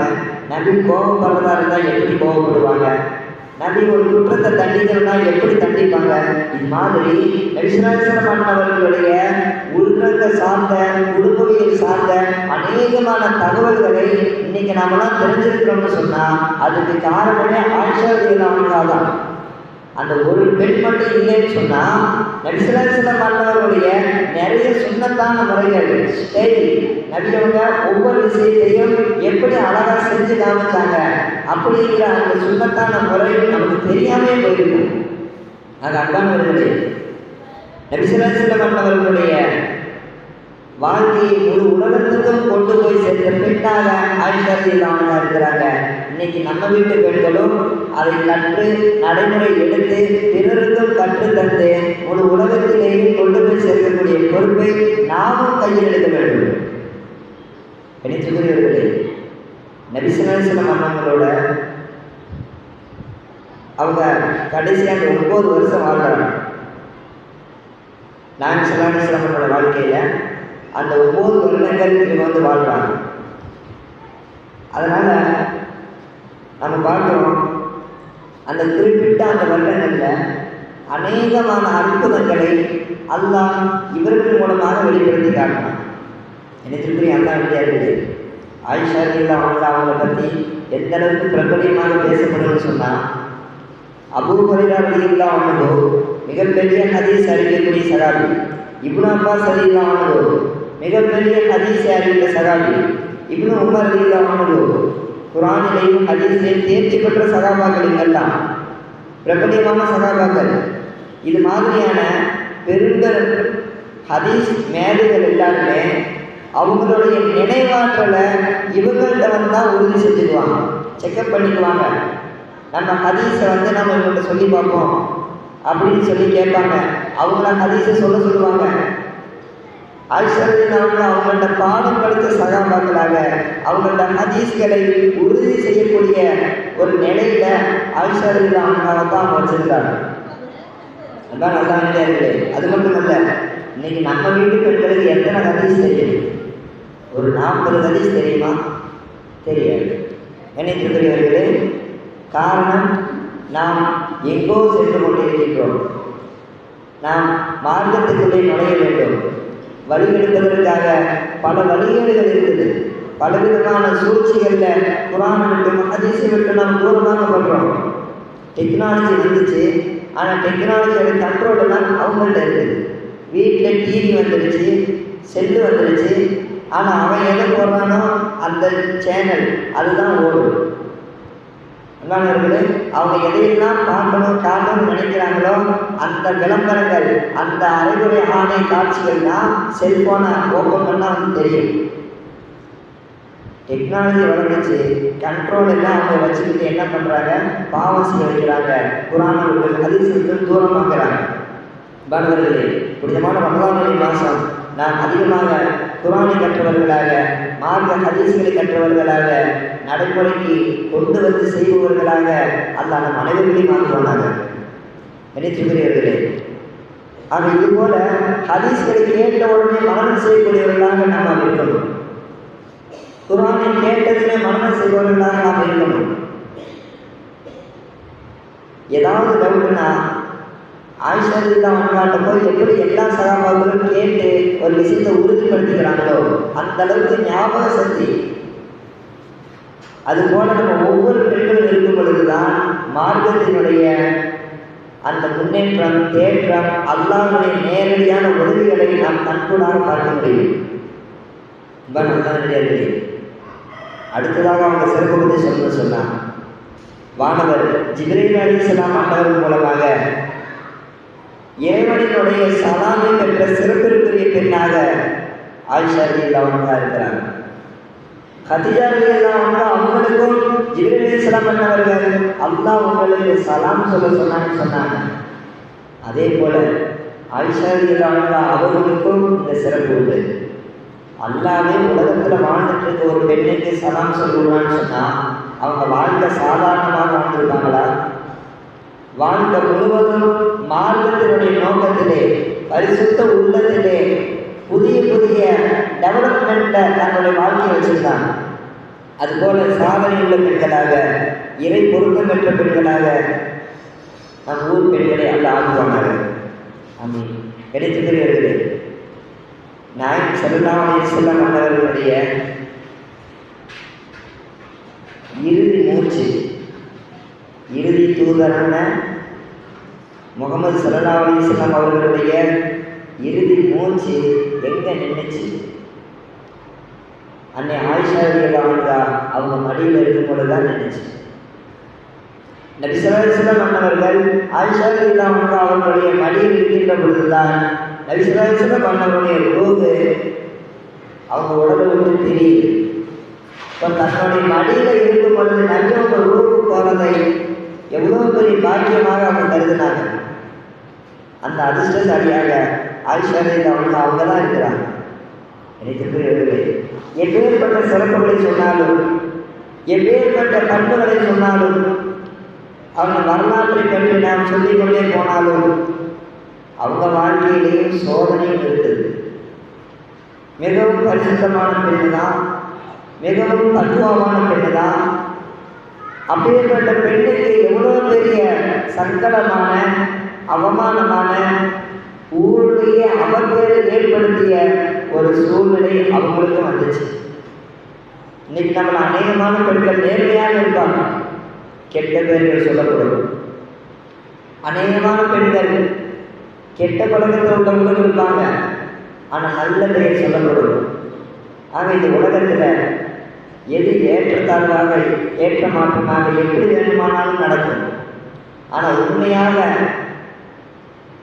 [SPEAKER 1] நபி கோபப்படுறதா இருந்தால் எப்படி கோபப்படுவாங்க, நபி ஒரு குற்றத்தை தண்டிக்கிறதா எப்படி தண்டிப்பாங்க. இது மாதிரி நபி ஸல்லல்லாஹு அலைஹி வஸல்லம் அவர்களுடைய உள்ரங்க சார்ந்த குடும்பவியல் சார்ந்த அநேகமான தகவல்களை இன்னைக்கு நாமெல்லாம் தெரிஞ்சிருக்கிறோம்னு சொன்னால் அதுக்கு காரணமே ஆயிஷா ரலியல்லாஹு அன்ஹா தான். அந்த ஒரு பெண் மட்டும் இல்லைன்னு சொன்னால் நபி ஸல்லல்லாஹு அலைஹி வஸல்லம் அவர்களுடைய நிறைய சுன்னத்தான முறைகள் ஸ்டைல் நபியவங்க ஒவ்வொரு விஷயத்தையும் எப்படி அழகாக செஞ்சு காமிச்சாங்க அப்படிங்கிற அந்த சுன்னத்தான முறை நமக்கு தெரியாமே போயிருக்கும். அது அன்பானவர்களே, நபி ஸல்லல்லாஹு அலைஹி வஸல்லம் அவர்களுடைய வாழ்க்கையை முழு உலகத்துக்கும் கொண்டு போய் சேர்ந்த பெண்ணாக ஆயிஷா ரலியல்லாஹு அன்ஹா இருக்கிறாங்க. இன்னைக்கு நம்ம வீட்டு பெண்களும் அதை கற்று நடைமுறை எடுத்து பிறருக்கும் கற்றுத்தந்து முழு உலகத்திலேயும் கொண்டு போய் சேர்க்கக்கூடிய பொறுப்பை நாமும் கையில் எடுக்க வேண்டும். கணித்துக்குரியவர்களே, நபி ஸல்லல்லாஹு அலைஹி வஸல்லம் அண்ணங்களோட அவங்க கடைசியாக 9 வருஷம் வாழ்றாங்க. நாயகம் ஸல்லல்லாஹு அலைஹி வஸல்லம் அவங்களோட வாழ்க்கையில் அந்த 9 வருடங்கள் இவங்க வந்து வாழ்றாங்க. அதனால் நம்ம பார்க்குறோம் அந்த குறிப்பிட்ட அந்த வருடங்களில் அநேகமான அற்புதங்களை அல்லாஹ் இவர்கள் மூலமாக வெளிப்படுத்தி காட்டினான். எனக்கு அல்லாஹ் விளையாடுது. ஆயிஷா ரலியல்லாஹு அன்ஹா அவங்களை பற்றி எந்த அளவுக்கு பிரபலியமாக பேசப்படும்னு சொன்னால், அபூ ஹுரைரா ரலியல்லாஹு அன்ஹு மிகப்பெரிய ஹதீஸ் அறிவிக்கக்கூடிய சகாபி, இப்னு அப்பாஸ் ரலியல்லாஹு அன்ஹு மிகப்பெரிய ஹதீஸை அறிவித்த சகாபி, இப்னு உமர் ரலியல்லாஹு அன்ஹு குர்ஆனிலேயும் ஹதீஸிலேயும் தேர்ச்சி பெற்ற சகாபாக்கள் இங்கெல்லாம் பிரபலியமான சகாபாக்கள். இது மாதிரியான பெரும்பெரும் ஹதீஸ் மேதைகள் எல்லாருமே அவங்களுடைய நினைவாற்றலை இவங்கள்ட்ட தான் உறுதி செஞ்சுக்குவாங்க, செக்கப் பண்ணிக்குவாங்க. நம்ம ஹதீஸை நம்ம இவங்கள்ட்ட சொல்லி பார்ப்போம் அப்படின்னு சொல்லி கேட்பாங்க. அவங்கள ஹதீஸை சொல்லுவாங்க. ஆயிஷா ரலியல்லாஹு அன்ஹா அவங்கள்ட்ட பாடம் படித்த சகாபாக்களாக அவங்கள்ட்ட ஹதீஸ்களை உறுதி செய்யக்கூடிய ஒரு நிலையில ஆயிஷா ரலியல்லாஹு அன்ஹாவை தான் வச்சிருக்காங்க. அதான் நல்லா இருக்குது. அது மட்டும் அல்ல, இன்னைக்கு நம்ம வீட்டு பெண்களுக்கு எத்தனை ஹதீஸ் தெரியும்? ஒரு 40 ஹதீஸ் தெரியுமா? தெரியாது. நினைத்திருக்கிறவர்களே, காரணம் நாம் எங்கோ சென்று கொண்டிருக்கின்றோம். நாம் மார்க்கத்துக்குள்ளே நுழைய வேண்டும். வழிகெடுப்பதற்காக பல வழிகேடுகள் இருக்குது. பலவிதமான சூழ்ச்சிகளில் குர்ஆனை விட்டு ஹதீஸை விட்டு நாம் தூரமாக பண்ணுறோம். டெக்னாலஜி வந்துச்சு, ஆனால் டெக்னாலஜியோட கண்ட்ரோல் தான் அவங்கள்ட்ட இருக்குது. வீட்டில் டிவி வந்துடுச்சு, செல்லு வந்துடுச்சு. ஆனால் அவன் எதை போடுறானோ அந்த சேனல் அதுதான் ஓடும். அன்பானவர்களே, அவங்க எதையெல்லாம் பார்க்கணும் காட்டணும்னு நினைக்கிறாங்களோ அந்த விளம்பரங்கள், அந்த அரைகுறை ஆணை காட்சிகள் தான் செல்ஃபோனை ஓப்பன் பண்ணால் வந்து தெரியும். டெக்னாலஜி வளர்ந்துச்சு, கண்ட்ரோல் எல்லாம் அவங்க வச்சுக்கிட்டு என்ன பண்ணுறாங்க, பாவம் செய்ய வைக்கிறாங்க, குரானை விட்டு ஹதீஸுக்கு தூரமாக்குறாங்க. அன்பானவர்களே, புனிதமான ரமலானுடைய மாதம் நாம் அதிகமாக குரானை கற்றவர்களாக, மார்க்க ஹதீஸ்களை கற்றவர்களாக, நடைமுறைக்கு கொண்டு வந்து செய்பவர்களாக அல்லாஹ் நம் அனைவர்களையும் ஆக்குவானாக. நினைத்துக்கிறீர்களே, ஆக இதுபோல ஹதீஸ்களை கேட்ட உடனே மனனம் செய்யக்கூடியவர்களாக நாம் இருக்கணும். குரானை கேட்டதிலே மனனம் செய்பவர்களாக நாம் இருக்கணும். ஏதாவது டவுட்னா ஆயிஷா ரலியல்லாஹு அன்ஹா போய் எப்படி எல்லா சஹாபாக்களும் கேட்டு ஒரு விஷயத்தை உறுதிப்படுத்திக்கிறாங்களோ அந்த அளவுக்கு ஞாபக சக்தி. அதுபோல நம்ம ஒவ்வொரு பெண்களும் இருக்கும் பொழுதுதான் மார்க்கத்தினுடைய அந்த முன்னேற்றம், தேற்றம், அல்லாஹ்வுடைய நேரடியான உதவிகளை நாம் கண்கூடாக பார்க்க முடியும். அடுத்ததாக அவங்க சிறப்பு பற்றி சொன்னார். வானவர் ஜிப்ரீல் அலைஹிஸ்ஸலாம் ஆண்டவர் மூலமாக இறைவனினுடைய சலாமை பெற்ற சிறப்பிற்குரிய பெண்ணாக ஆயிஷா ரலியல்லாஹு அன்ஹா இருக்கிறாங்க. கதீஜா ரலியல்லாஹு அன்ஹா அவங்களுக்கும் ஜிப்ரீல் அலைஹிஸ்ஸலாம் அவர்கள் அல்லாஹ் உங்களுக்கு சலாம் சொல்ல சொன்னாங்க. அதே போல ஆயிஷா ரலியல்லாஹு அன்ஹா அவர்களுக்கும் இந்த சிறப்பு உண்டு. அல்லாஹ்வே உலகத்தில் வாழ்ந்துட்டு இருக்க ஒரு பெண்ணுக்கு சலாம் சொல்லுவான்னு சொன்னால் அவங்க வாழ்க்கை சாதாரணமாக வாழ்ந்துருப்பாங்களா? வாழ்க்கை முழுவதும் மார்க்கத்தினுடைய நோக்கத்திலே, பரிசுத்த உள்ளத்திலே, புதிய புதிய டெவலப்மெண்ட்டில் தன்னுடைய வாழ்க்கையை வச்சுருந்தாங்க. அதுபோல சாதனை உள்ள பெண்களாக, இறை பொருத்தம் பெற்ற பெண்களாக நம் ஊர் பெண்களை அல்ல ஆக்குவானார்கள். ஆமீன். கிடைத்துக்கிறீர்களே, நாயகம் ஸல்லல்லாஹு அலைஹி வஸல்லம் அவர்களுடைய இறுதி மூச்சு, இறுதி தூதரான முகமது ஸல்லல்லாஹு அலைஹி வஸல்லம் அவர்களுடைய இறுதி மூச்சு எங்கே நின்றுச்சு? அன்னை ஆயிஷா ரலியல்லாஹு அன்ஹா அவங்க மடியில் இருக்கும் பொழுது தான் நின்றுச்சு. நபி ஸல்லல்லாஹு அலைஹி வஸல்லம் அவர்கள் ஆயிஷா ரலியல்லாஹு அன்ஹா அவர்களுடைய மடியில் இருக்கின்ற பொழுதுதான் நபி ஸல்லல்லாஹு அலைஹி வஸல்லம் அவர்களுடைய ரூஹ் அவங்க உடலை விட்டு தெரியுது. இப்போ தன்னுடைய மடியில் இருக்கும் பொழுது நல்ல ரூஹ் போனதை எவ்வளோ பெரிய பாக்கியமாக அவங்க கருதினாங்க. அந்த அதிர்ஷ்டசாலியாக ஆயிஷா ரலியல்லாஹு அன்ஹா அவங்க தான் இருக்கிறாங்க. எனக்கு எப்பேற்பட்ட சிறப்புகளை சொன்னாலும், எப்பேற்பட்ட பண்புகளை சொன்னாலும், அவங்க வரலாற்றை பற்றி நாம் சொல்லிக்கொண்டே போனாலும் அவங்க வாழ்க்கையிலேயும் சோதனையும் இருக்குது. மிகவும் பரிசுத்தமான பெண்ணு தான், மிகவும் தத்துவமான பெண்ணு தான். அப்பேற்பட்ட பெண்ணுக்கு எவ்வளோ பெரிய சங்கடமான, அவமானமான, ஊருடைய அவப்பேரை ஏற்படுத்திய ஒரு சூழ்நிலை அவங்களுக்கு வந்துச்சு. இன்னைக்கு நம்மள அநேகமான பெண்கள் நேர்மையாக இருப்பாங்க, கெட்ட பெயர்கள் சொல்லப்படும். அநேகமான பெண்கள் கெட்ட பழக்கத்தில் உள்ளவங்களும் இருப்பாங்க, ஆனால் நல்ல பெயர் சொல்லப்படும். ஆக இந்த உலகத்தில் எது ஏற்றத்தாழ்வாக, ஏற்ற மாற்றமாக எப்படி வேண்டுமானாலும் நடக்கும். ஆனால் உண்மையாக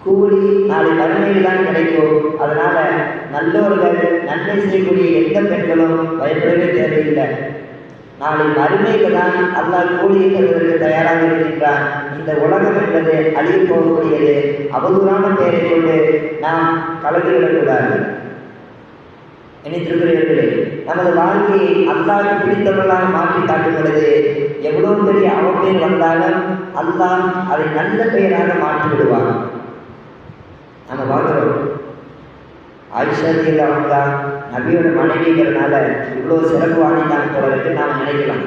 [SPEAKER 1] கூலி நாளை மறுமையில் தான் கிடைக்கும். அதனால நல்லவர்கள், நன்மை செய்யக்கூடிய எந்த பெண்களும் பயப்படவே தேவையில்லை. நாளை மறுமையில் தான் அல்லாஹ் கூலியை தருவதற்கு தயாராக இருக்கின்றான். இந்த உலகம் என்பது அழிய போகக்கூடியது. அவதூறான பெயரை கொண்டு நாம் கலந்துவிடக்கூடாது. நினைத்திருக்கிறீர்களே, நமது வாழ்க்கையை அல்லாஹ்வுக்கு பிடித்தவர்களாக மாற்றி காட்டும் பொழுது எவ்வளோ பெரிய அவப்பெயர் வந்தாலும் அல்லாஹ் அதை நல்ல பெயராக மாற்றி விடுவார். நம்ம பார்க்குறோம், ஆயிஷா ரலியல்லாஹு அன்ஹா நபியோட மனைவிங்கிறதுனால இவ்வளோ சிறப்பு வாங்கினாங்க போல நாம் நினைக்கலாம்.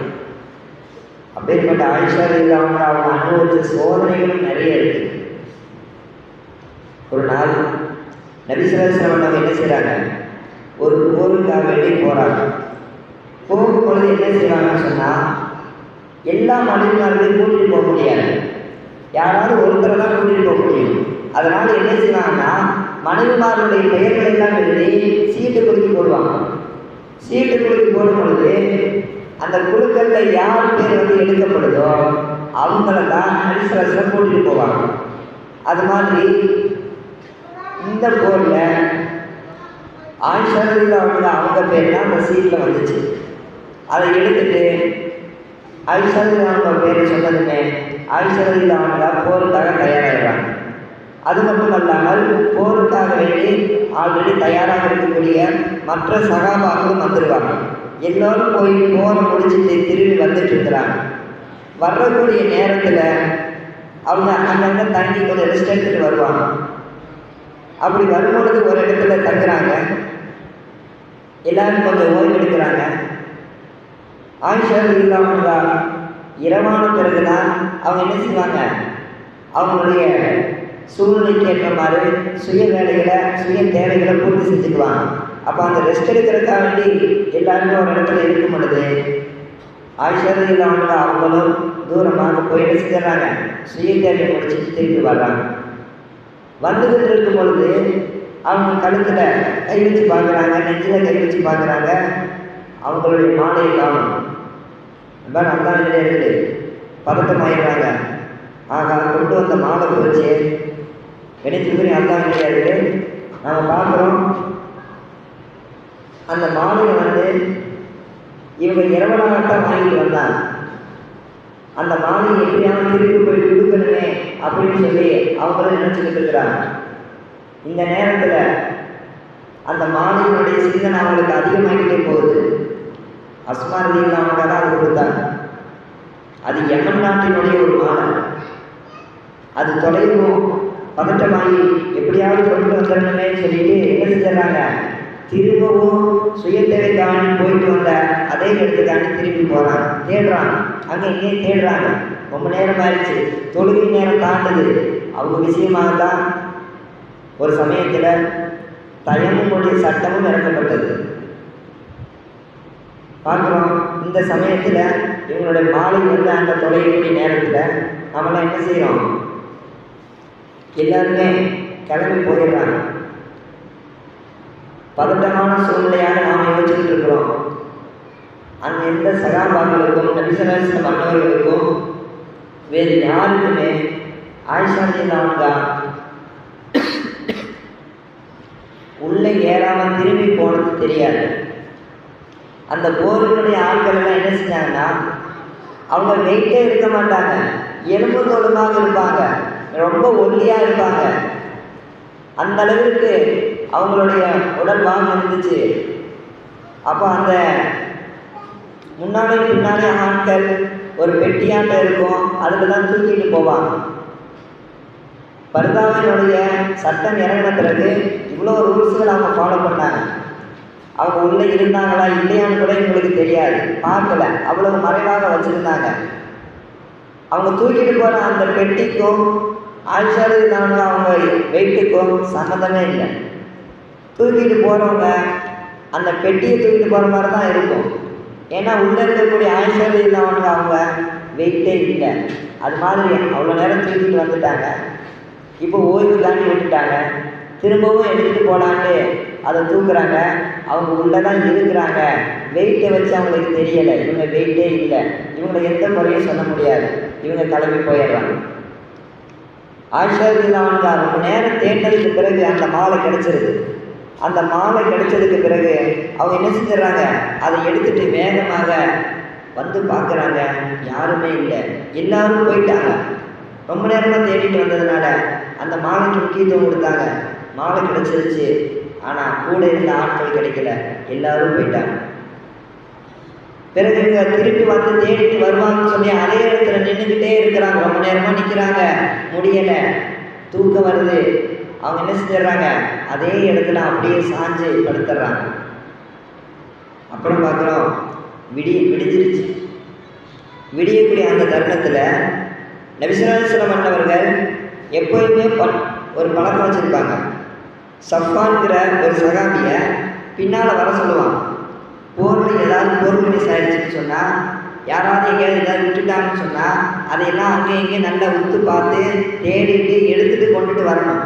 [SPEAKER 1] அப்பேற்பட்ட ஆயிஷா ரலியல்லாஹு அன்ஹா அவங்க அனுபவித்த சோதனைகளும் நிறைய இருக்கு. ஒரு நாள் நபி ஸல்லல்லாஹு அலைஹி வஸல்லம் என்ன செய்கிறாங்க, ஒரு போருக்காக வேண்டி போகிறாங்க. போகும் பொழுது என்ன செய்வாங்கன்னு சொன்னால், எல்லா மனைவிமார்களையும் கூட்டிகிட்டு போக முடியாது, யாராவது ஒருத்தரை தான் கூட்டிகிட்டு போக முடியும். அதனால் என்ன செய்வாங்கன்னா மனைவிமார்களுடைய பெயர்களை எல்லாம் எழுதி சீட்டு குலுக்கி போடுவாங்க. சீட்டு குலுக்கி போடும் பொழுது அந்த குழுக்களில் யார் பேர் வந்து எடுக்கப்படுதோ அவங்கள தான் நபிசுல்லாஹ் கூட்டிகிட்டு போவாங்க. அது மாதிரி இந்த போரில் ஆயிஷா ரலியல்லாஹு அவங்க பேர் தான் அந்த சீட்டில் வந்துச்சு. அதை எடுத்துட்டு ஆயிஷா ரலியல்லாஹு பேரை சொன்னதுமே ஆயிஷா ரலியல்லாஹு போருக்காக தயாராகிறாங்க. அது மட்டும் அல்லாமல் போருக்காக வேண்டி ஆல்ரெடி தயாராக இருக்கக்கூடிய மற்ற சகாபாக்களும் வந்துடுவாங்க. எல்லோரும் போய் போரை முடிச்சுட்டு திரும்பி வந்துட்டு இருக்கிறாங்க. வரக்கூடிய நேரத்தில் அவங்க அங்கங்கே தங்கி கொஞ்சம் ரெஸ்ட் எடுத்துகிட்டு வருவாங்க. அப்படி வரும்பொழுது ஒரு இடத்துல தங்குறாங்க. எல்லாரும் கொஞ்சம் ஓய்வு எடுக்கிறாங்க. ஆயிஷா ரலியல்லாஹு இரவான பிறகு தான் அவங்க என்ன செய்வாங்க, அவங்களுடைய சூழ்நிலைக்கு ஏற்ற மாதிரி சுய வேலைகளை சுய தேவைகளை பூர்த்தி செஞ்சுக்குவாங்க. அப்போ அந்த ரெஸ்ட் எடுக்கிறதுக்காக வேண்டி எல்லாருமே ஒரு இடத்துல இருக்கும் பொழுது ஆயிஷா ரலியல்லாஹு அவங்களும் தூரமாக போய் என்ன செஞ்சிடறாங்க, சுய தேவையை முடிச்சுட்டு திரும்பி வர்றாங்க. வந்துக்கிட்டு இருக்கும் பொழுது அவங்க கழுத்தில் கை வச்சு பார்க்குறாங்க, நெஞ்சில் கை வச்சு பார்க்குறாங்க. அவங்களுடைய மாலையை காணும். நல்லா இருக்குது, பதட்டமாயிடுறாங்க. ஆகா, கொண்டு வந்த மாலை போச்சு, வெடிச்சுக்குறி அதான் கிடையாது. நாம் பார்க்குறோம் அந்த மாலையை வந்து இவங்க இரவலாகத்தான் வாங்கிட்டு வந்தாங்க. அந்த மாலையை எப்படியாவது திருப்பி போய் கொடுக்கணுமே அப்படின்னு சொல்லி அவங்களும் நினச்சிக்கிட்டு இருக்கிறாங்க. இந்த நேரத்தில் அந்த மாலையினுடைய சிந்தனை அவங்களுக்கு அதிகமாகிட்டே போகுது. அஸ்மா ரலியல்லாஹு தான் அது கொடுத்தாங்க. அது யமன் நாட்டினுடைய ஒரு மாலை. அது தொலைவும் பதட்டமாகி எப்படியாவது கொண்டு வந்துடணுமே சொல்லிட்டு என்ன செஞ்சிடறாங்க, திரும்பவும் சுய தேவைக்காண்டி போயிட்டு வந்த அதே இடத்துக்காண்டி திரும்பி போகிறாங்க. தேடுறாங்க, அங்கே இங்கேயும் தேடுறாங்க. ரொம்ப நேரம் ஆயிடுச்சு, தொழுகை நேரம் தாண்டுது. அவங்க விஷயமாக தான் ஒரு சமயத்தில் தயமுடைய சட்டமும் இறக்கப்பட்டது. பார்க்குறோம் இந்த சமயத்தில் இவங்களுடைய மாலை வந்து அந்த தொலைக்கூடிய நேரத்தில் நம்மளாம் என்ன செய்கிறோம், எல்லாருமே கிளம்பி போயிடுறாங்க. பதட்டமான சூழ்நிலையாக நாம் யோசிச்சுட்டு இருக்கிறோம். அங்கே எந்த சகாபாக்களுக்கும் நபிசல்லாஹு மன்னவர்களுக்கும் வேறு யாருக்குமே ஆயிஷா ரலியல்லாஹு உள்ளே ஏறாமல் திரும்பி போனது தெரியாது. அந்த போரினுடைய ஆட்கள் எல்லாம் என்ன செஞ்சாங்கன்னா, அவங்க வெயிட்டே இருக்க மாட்டாங்க, எலும்பு தோலுமாக இருப்பாங்க, ரொம்ப ஒல்லியாக இருப்பாங்க. அந்த அளவிற்கு அவங்களுடைய உடல் வாங்க இருந்துச்சு. அப்போ அந்த முன்னாடி பின்னாடி ஆட்கள் ஒரு பெட்டியாட்ட இருக்கும், அதில் தான் தூக்கிட்டு போவாங்க. பர்தாவினுடைய சட்டம் இறங்கின பிறகு இவ்வளோ ரூல்ஸுகள் அவங்க ஃபாலோ பண்ணாங்க. அவங்க உள்ளே இருந்தாங்களா இல்லையான்னு கூட எங்களுக்கு தெரியாது, பார்க்கல, அவ்வளவு மறைவாக வச்சுருந்தாங்க. அவங்க தூக்கிட்டு போகிற அந்த பெட்டிக்கும் ஆயிஷா ரலியல்லாஹு அவங்க வெயிட்டுக்கும் சம்மந்தமே இல்லை. தூக்கிட்டு போகிறவங்க அந்த பெட்டியை தூக்கிட்டு போகிற மாதிரி தான் இருக்கும். ஏன்னா உள்ளே இருக்கக்கூடிய ஆயிஷா ரலியல்லாஹு அவங்க வெயிட்டே இல்லை. அது மாதிரி அவ்வளோ நேரம் தூக்கிட்டு வந்துட்டாங்க. இப்போ ஓய்வு தாண்டி விட்டுட்டாங்க. திரும்பவும் எடுத்துகிட்டு போகலான்ட்டு அதை தூக்குறாங்க. அவங்க உள்ளே தான் இருக்கிறாங்க. வெயிட்டை வச்சு அவங்களுக்கு தெரியலை, இவங்க வெயிட்டே இல்லை, இவங்களை எந்த முறையும் சொல்ல முடியாது. இவங்க கிளம்பி போயிடுறாங்க. ஆயிஷா ரலியல்லாஹு ரொம்ப நேரம் தேடினதுக்கு பிறகு அந்த மாலை கிடைச்சிருது. அந்த மாலை கிடைச்சதுக்கு பிறகு அவங்க என்ன செஞ்சிடறாங்க, அதை எடுத்துகிட்டு வேகமாக வந்து பார்க்குறாங்க. யாருமே இல்லை, எல்லாரும் போயிட்டாங்க. ரொம்ப நேரமாக தேடிட்டு வந்ததுனால அந்த மாலைக்கு முக்கியத்துவம் கொடுத்தாங்க. மாலை கிடைச்சிருச்சு, ஆனால் கூட இருந்த ஆட்கள் கிடைக்கல, எல்லாரும் போயிட்டாங்க. பிறகு இவங்க திருப்பி வந்து தேடிட்டு வருவாங்கன்னு சொல்லி அதே இடத்துல நின்றுக்கிட்டே இருக்கிறாங்க. ரொம்ப நேரமாக நிற்கிறாங்க, முடியலை, தூக்கம் வருது. அவங்க என்ன செஞ்சிடறாங்க, அதே இடத்துல அப்படியே சாஞ்சு படுத்துடுறாங்க. அப்புறம் பார்க்குறோம் விடிஞ்சிருச்சு. விடியக்கூடிய அந்த தருணத்தில் நபி ஸல்லல்லாஹு அலைஹி வஸல்லம் அன்னவர்கள் எப்போயுமே ஒரு பழக்கம் வச்சுருப்பாங்க. சஃப்வான்கிற ஒரு சகாபியை பின்னால் வர சொல்லுவாங்க. போரில் ஏதாவது பொருள் மிஸ் ஆகிடுச்சுன்னு சொன்னால் யாராவது எங்கேயாவது ஏதாவது விட்டுட்டாங்கன்னு சொன்னால் அதையெல்லாம் அங்கே இங்கேயும் நல்லா உத்து பார்த்து தேடிட்டு எடுத்துகிட்டு கொண்டுட்டு வரணும்.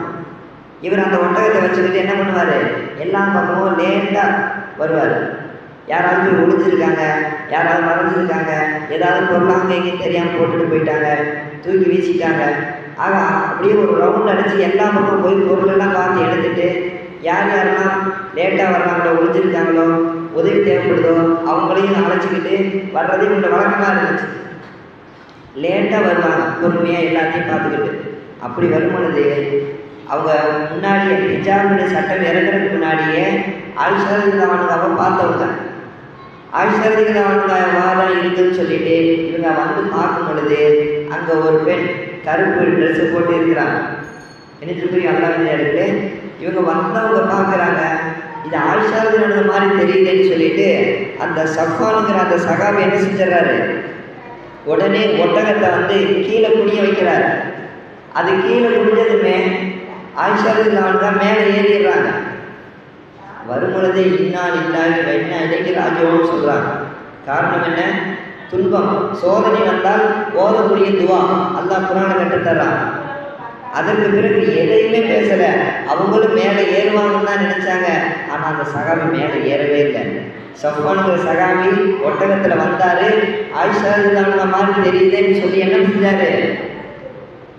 [SPEAKER 1] இவர் அந்த ஒட்டகத்தை வச்சுக்கிட்டு என்ன பண்ணுவார், எல்லா பக்கமும் லேட்டாக வருவார். யாராவது போய் ஒழிஞ்சிருக்காங்க, யாராவது மறைஞ்சிருக்காங்க, ஏதாவது பொருளாக அங்கே எங்கேயும் தெரியாமல் போட்டுட்டு போயிட்டாங்க, தூக்கி வீசிட்டாங்க. ஆக அப்படியே ஒரு ரவுண்ட் அடித்து எல்லா பக்கம் போய் பொருளெல்லாம் பார்த்து எடுத்துட்டு யார் யாரெல்லாம் லேட்டாக வர்றாங்களோ, ஒழிஞ்சிருக்காங்களோ, உதவி தேவைப்படுதோ அவங்களையும் அழைச்சிக்கிட்டு வர்றதே கொஞ்சம் வழக்கமாக இருந்துச்சு. லேட்டாக வருவாங்க பொறுமையாக எல்லாத்தையும் பார்த்துக்கிட்டு. அப்படி வரும்பொழுது அவங்க முன்னாடியே ஹிஜாபுடைய சட்டம் இறங்குறதுக்கு முன்னாடியே ஆயிஷா ரலியல்லாஹு பார்த்தவங்க. ஆயிஷா ரலியல்லாஹு தான் இருக்குதுன்னு சொல்லிட்டு இவங்க வந்து பார்க்கும் பொழுது அங்கே ஒரு பெண் கருப்பு ட்ரெஸ்ஸு போட்டு இருக்கிறாங்க. என்ன அல்லாஹ்வின் இடத்துல இவங்க வந்தவங்க பார்க்குறாங்க, இது ஆயிஷா ரலியல்லாஹு மாதிரி தெரியுதுன்னு சொல்லிட்டு அந்த சஃப்வானுங்கிற அந்த சகாபி என்ன செஞ்சிடறாரு, உடனே ஒட்டகத்தை வந்து கீழே குனிய வைக்கிறாரு. அது கீழே குனிஞ்சதுமே ஆயிஷா ரலியல்லாஹு தான் மேலே ஏறிடுறாங்க. வரும்பொழுதே இன்னால் இல்லாத என்ன இடைக்கு ராஜோன்னு சொல்கிறாங்க. காரணம் என்ன, துன்பம் சோதனை வந்தால் ஓதக்கூடிய துவா அல்லாஹ் குர்ஆனை கற்றுத்தர்றான். அதற்கு பிறகு எதையுமே பேசலை. அவங்களும் மேலே ஏறுவாங்கன்னு தான் நினச்சாங்க. ஆனால் அந்த சகாபி மேலே ஏறவே இல்லை. சஃப்வானுங்கிற சகாபி ஒட்டகத்தில் வந்தார். ஆயிஷா ரலியல்லாஹு மாதிரி தெரியுதுன்னு சொல்லி என்ன செஞ்சார்,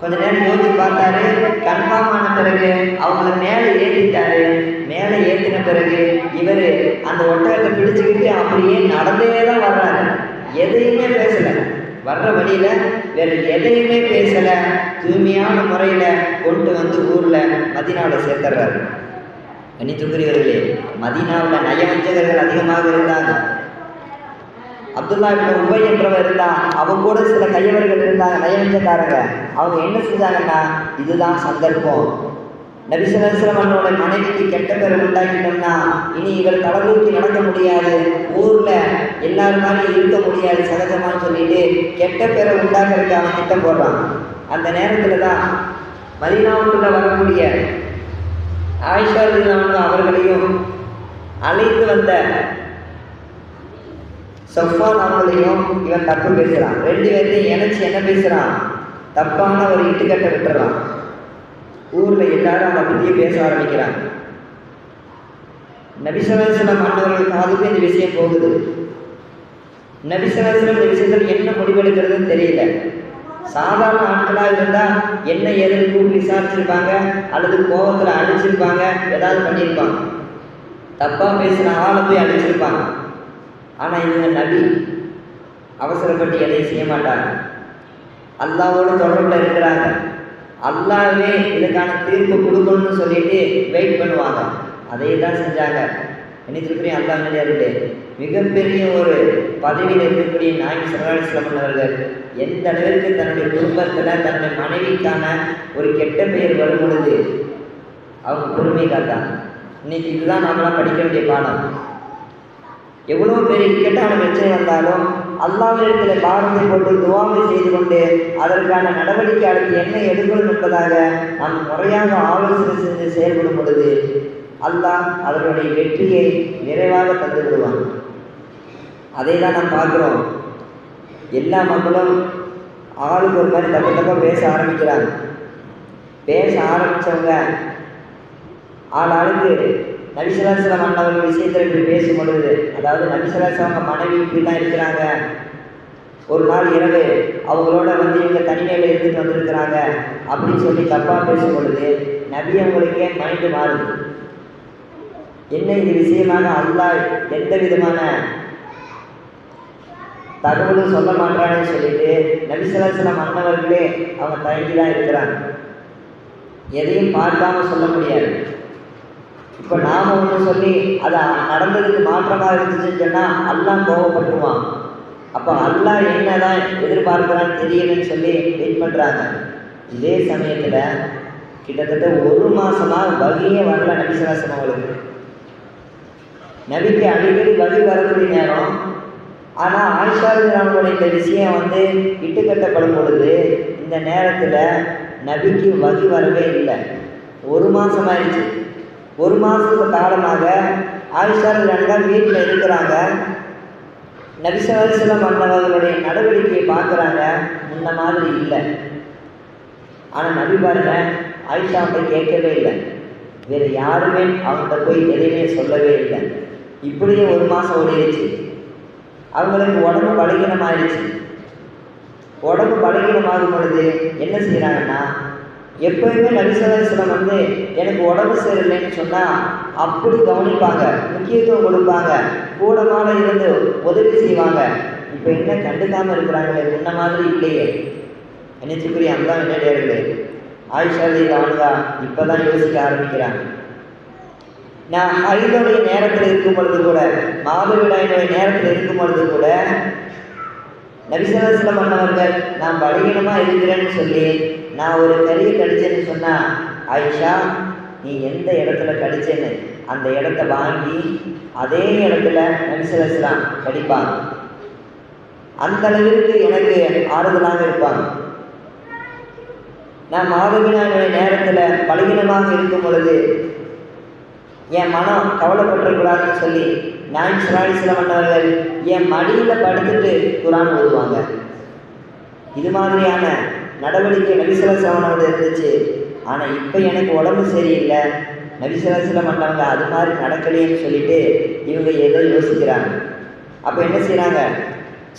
[SPEAKER 1] கொஞ்ச நேரம் யோசிச்சு பார்த்தாரு. கன்ஃபார்ம் ஆன பிறகு அவங்கள மேலே ஏற்றிட்டாரு. மேலே ஏற்றின பிறகு இவர் அந்த ஒட்டகத்தை பிடிச்சிக்கிட்டு அப்படியே நடந்தே தான் வர்றாரு. எதையுமே பேசலை. வர்ற வழியில் வேறு எதையுமே பேசலை. தூய்மையான முறையில் கொண்டு வந்து ஊரில் மதீனாவில் சேர்த்துறாரு. கண்ணியத்துக்குரியவர்களே, மதீனாவில் நயவஞ்சகர்கள் அதிகமாக இருந்தாங்க. அப்துல்லா இப்னு உபை என்றவர் இருந்தான். அவங்க கூட சில கையவர்கள் இருந்தாங்க, நயவஞ்சக்காரங்க. அவங்க என்ன செஞ்சாங்கன்னா, இதுதான் சந்தர்ப்பம், நபி ஸல்லல்லாஹு அலைஹி வஸல்லம் மனைவிக்கு கெட்ட பேரை உண்டாக்கிட்டோம்னா இனி இவர் தலதூக்கி நடக்க முடியாது, ஊரில் எல்லாரும் மாதிரி இருக்க முடியாது சகஜமானு சொல்லிட்டு கெட்ட பேரை உண்டாக்குறதுக்கு அவன் திட்டம் போடுறான். அந்த நேரத்தில் தான் மதீனாவுக்குள்ள வரக்கூடிய ஆயிஷா ரலியல்லாஹு அவர்களையும் அழைத்து வந்த சஃப்வான் அவங்களையும் இவன் தப்பு பேசுகிறான். ரெண்டு பேர்த்தையும் இணைச்சி என்ன பேசுகிறான், தப்பான ஒரு இட்டுக்கட்டை விட்டுறான். ஊரில் எல்லாரும் அதை பற்றியே பேச ஆரம்பிக்கிறாங்க. நபி ஸல்லல்லாஹு அலைஹி வஸல்லம் அன்னவர்கள் காதுக்கு இந்த விஷயம் போகுது. நபி ஸல்லல்லாஹு அலைஹி வஸல்லம் இந்த விஷயத்தில் என்ன முடிவெடுக்கிறதுன்னு தெரியல. சாதாரண ஆட்களாக இருந்தால் என்ன ஏதுன்னு கூப்பிட்டு விசாரிச்சிருப்பாங்க, அல்லது கோபத்தில் அடிச்சிருப்பாங்க, ஏதாவது பண்ணியிருப்பாங்க. தப்பாக பேசின ஆளை போய் அடிச்சிருப்பாங்க. ஆனால் இவங்க நபி அவசரப்பட்டு எதையும் செய்ய மாட்டாங்க. அல்லாஹ்வோட தொடர்பில் இருக்கிறாங்க. அல்லாஹ்வே இதுக்கான தீர்ப்பு கொடுக்கணும்னு சொல்லிட்டு வெயிட் பண்ணுவாங்க. அதை தான் செஞ்சாங்க. என்னைக்கு அல்லாஹ் நிறையாரு மிகப்பெரிய ஒரு பதவியில் இருக்கக்கூடிய நாயகம் ஸல்லல்லாஹு அலைஹி வஸல்லம் அவர்கள் எந்த அளவிற்கு தன்னுடைய குடும்பத்தில் தன்னுடைய மனைவிக்கான ஒரு கெட்ட பெயர் வரும் பொழுது அவங்க பொறுமை காத்தாங்க. இன்னைக்கு இதுதான் நாமெல்லாம் படிக்க வேண்டிய பாடம். எவ்வளோ பெரிய இக்கட்டான பிரச்சனை வந்தாலும் அல்லாஹ்விடத்தில் பாரத்தை போட்டு துஆவை செய்து கொண்டு அதற்கான நடவடிக்கை அடுத்து என்ன எடுக்கணும் என்பதாக நாம் முறையாக ஆலோசனை செஞ்சு செயல்படும் பொழுது அல்லாஹ் அதனுடைய வெற்றியை நிறைவாக தந்து விடுவான். அதை தான் நாம் பார்க்குறோம். எல்லா மக்களும் ஆளுக்கு ஒரு மாதிரி தப்பாக பேச ஆரம்பிக்கிறாங்க. பேச ஆரம்பித்தவங்க ஆளுக்கு நபி ஸல்லல்லாஹு அலைஹி வஸல்லம் அன்னவர்கள் விஷயத்தில் இப்படி பேசும் பொழுது, அதாவது நபி ஸல்லல்லாஹு அலைஹி வஸல்லம் மனைவி இப்படிலாம் இருக்கிறாங்க, ஒரு நாள் இரவு அவங்களோட வந்து இவங்க தனிமையில் இருந்துட்டு வந்திருக்கிறாங்க அப்படின்னு சொல்லி தப்பாக பேசும் பொழுது நபி அவங்களுக்கே மைண்டு மாறுது. என்ன இது விஷயமாக அல்லாஹ் எந்த விதமான தகவலும் சொல்ல மாட்டான்னு சொல்லிட்டு நபி ஸல்லல்லாஹு அலைஹி வஸல்லம் அன்னவர்களே அவங்க தயங்கி தான் இருக்கிறாங்க. எதையும் பார்க்காம சொல்ல முடியாது. இப்போ நாம் ஒன்று சொல்லி அதை நடந்ததுக்கு மாற்றமாக இருந்துச்சுன்னு சொன்னால் அல்லாஹ் கோபப்பட்டுருவான். அப்போ அல்லாஹ் என்ன தான் எதிர்பார்க்குறான்னு தெரியலன்னு சொல்லி வெயிட் பண்ணுறாங்க. இதே சமயத்தில் கிட்டத்தட்ட ஒரு மாதமாக வகியே வரல நபி ஸல்லல்லாஹு அலைஹி வஸல்லம் அவங்களுக்கு. நபிக்கு அடிக்கடி வகி வரக்கூடிய நேரம். ஆனால் ஆயிஷா ரலியல்லாஹு இந்த விஷயம் வந்து இட்டுக்கட்டப்படும் பொழுது இந்த நேரத்தில் நபிக்கு வகி வரவே இல்லை. ஒரு மாதம் ஆயிடுச்சு. ஒரு மாதத்துக்கு காலமாக ஆயிஷா ரலியல்லாஹு வீட்டில் இருக்கிறாங்க. நபி ஸல்லல்லாஹு அலைஹி வஸல்லம் அன்னவர்களுடைய நடவடிக்கையை பார்க்குறாங்க, முன்ன மாதிரி இல்லை. ஆனால் நபி பாருங்க ஆயிஷாவை கேட்கவே இல்லை, வேறு யாருமே அவங்கள்ட்ட போய் எதையுமே சொல்லவே இல்லை. இப்படியே 1 மாதம் ஓடிடுச்சு. அவங்களுக்கு உடம்பு பலகீனமாயிடுச்சு. உடம்பு பலகீனமாகும் பொழுது என்ன செய்கிறாங்கன்னா, எப்போயுமே நபி ஸல்லல்லாஹு அலைஹி வஸல்லம் வந்து எனக்கு உடம்பு சரியில்லைன்னு சொன்னால் அப்படி கவனிப்பாங்க, முக்கியத்துவம் கொடுப்பாங்க, கூடமாட இருந்து உதவி செய்வாங்க. இப்போ என்ன கண்டுக்காமல் இருக்கிறாங்களே, முன்ன மாதிரி இல்லையே. என்னச்சுக்குரிய அல்லாஹ் நேரடியார்களே, ஆயிஷா ரலியல்லாஹு இப்போ தான் யோசிக்க ஆரம்பிக்கிறாங்க. நான் ஹைதுடைய நேரத்தில் இருக்கும் பொழுது கூட, மாதவிடாயினுடைய நேரத்தில் இருக்கும் பொழுது கூட நபி ஸல்லல்லாஹு அலைஹி வஸல்லம் அன்னவர்கள் நான் பலகீனமாக இருக்கிறேன்னு சொல்லி நான் ஒரு கறியை கடிச்சேன்னு சொன்னால், ஆயிஷா நீ எந்த இடத்துல கடிச்சேன்னு அந்த இடத்த வாங்கி அதே இடத்துல நபி ஸல்லல்லாஹு அலைஹி வஸல்லம் கடிப்பாங்க. அந்த அளவிற்கு எனக்கு ஆறுதலாக இருப்பாங்க. நான் மாதவிடாயினுடைய நேரத்தில் பலகீனமாக இருக்கும் பொழுது என் மனம் கவலைப்பட்டுக்கூடாதுன்னு சொல்லி நாயகம் ஸல்லல்லாஹு அலைஹி வஸல்லம் அன்னவர்கள் என் மடியில் படுத்துட்டு குர்ஆன் ஓதுவாங்க. இது மாதிரியான நடவடிக்கை நபி ஸல்லல்லாஹு அலைஹி வஸல்லம் இருந்துச்சு. ஆனால் இப்போ எனக்கு உடம்பு சரியில்லை, நபி ஸல்லல்லாஹு அலைஹி வஸல்லம் அன்னவங்க அது மாதிரி நடக்கலையேன்னு சொல்லிட்டு இவங்க ஏதோ யோசிக்கிறாங்க. அப்போ என்ன செய்கிறாங்க,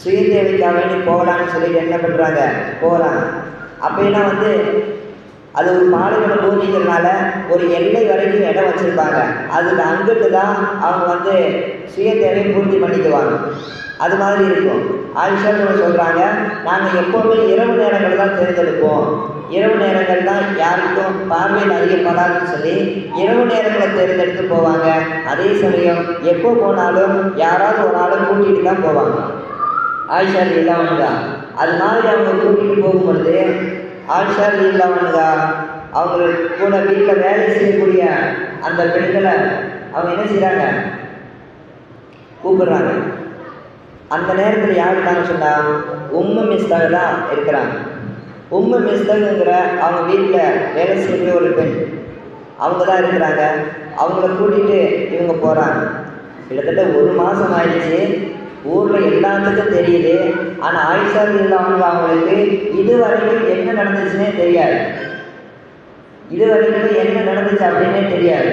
[SPEAKER 1] சுய தேவைக்காக வேண்டி போகலான்னு சொல்லிட்டு என்ன பண்ணுறாங்க, போகிறாங்க. அப்போலாம் வந்து அது ஒரு பாலைவன பூமிங்கிறதுனால ஒரு எல்லை வரைக்கும் இடம் வச்சுருப்பாங்க. அதுக்கு அங்கிட்டு தான் அவங்க வந்து சுய தேவையை பூர்த்தி பண்ணிக்குவாங்க. அது மாதிரி இருக்கும். ஆயிஷா சொல்கிறாங்க, நாங்கள் எப்போவுமே இரவு நேரங்கள் தான் தேர்ந்தெடுப்போம், இரவு நேரங்கள் தான் யாருக்கும் பார்வையில் அதிகப்படாதுன்னு சொல்லி இரவு நேரங்களை தேர்ந்தெடுத்து போவாங்க. அதே சமயம் எப்போ போனாலும் யாராவது ஒரு ஆளை கூட்டிகிட்டு தான் போவாங்க. ஆயிஷா ரலியல்லாஹு அன்ஹா அது மாதிரி அவங்க கூட்டிகிட்டு போகும்பொழுது ஆயிஷா ரலியல்லாஹு அன்ஹா அவங்களுக்கு கூட வீட்டில் வேலை செய்யக்கூடிய அந்த பெண்களை அவங்க என்ன செய்கிறாங்க, கூப்பிடுறாங்க. அந்த நேரத்தில் யார் இருக்காங்கன்னு சொன்னால் உம்மு மிஸ்தாக தான் இருக்கிறாங்க. உம்மு மிஸ்தகுங்கிற அவங்க வீட்டில் வேலை செய்யக்கூடிய ஒரு பெண், அவங்க தான் இருக்கிறாங்க. அவங்கள கூட்டிகிட்டு இவங்க போகிறாங்க. கிட்டத்தட்ட 1 மாதம் ஆயிடுச்சு. ஊரில் எல்லாத்துக்கும் தெரியுது. ஆனால் ஆயிஷா ரலியல்லாஹு அன்ஹா அவங்களுக்கு இதுவரைக்கும் என்ன நடந்துச்சுன்னே தெரியாது. இதுவரைக்கும் என்ன நடந்துச்சு அப்படின்னே தெரியாது.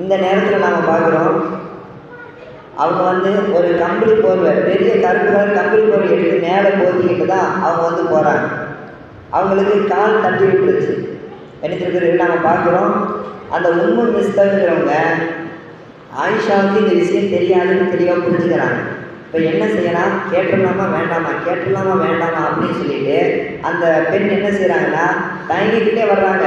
[SPEAKER 1] இந்த நேரத்தில் நாம் பார்க்குறோம், அவங்க வந்து ஒரு கம்பளி போர்வை, பெரிய கருப்பு கலர் கம்பளி போர்வை எடுத்து மேலே போத்திக்கிட்டு தான் அவங்க வந்து போகிறாங்க. அவங்களுக்கு கால் தட்டி விட்டுருச்சு. என்னத்திற்கு நாம் பார்க்குறோம், அந்த உம்மு மிஸ்தகுங்கிறவங்க ஆயிஷாவுக்கு இந்த விஷயம் தெரியாதுன்னு தெளிவாக புரிஞ்சுக்கிறாங்க. இப்போ என்ன செய்யலாம், கேட்டுடலாமா வேண்டாமா, கேட்டுடலாமா வேண்டாமா அப்படின்னு சொல்லிட்டு அந்த பெண் என்ன செய்கிறாங்கன்னா தயங்கிக்கிட்டே வர்றாங்க.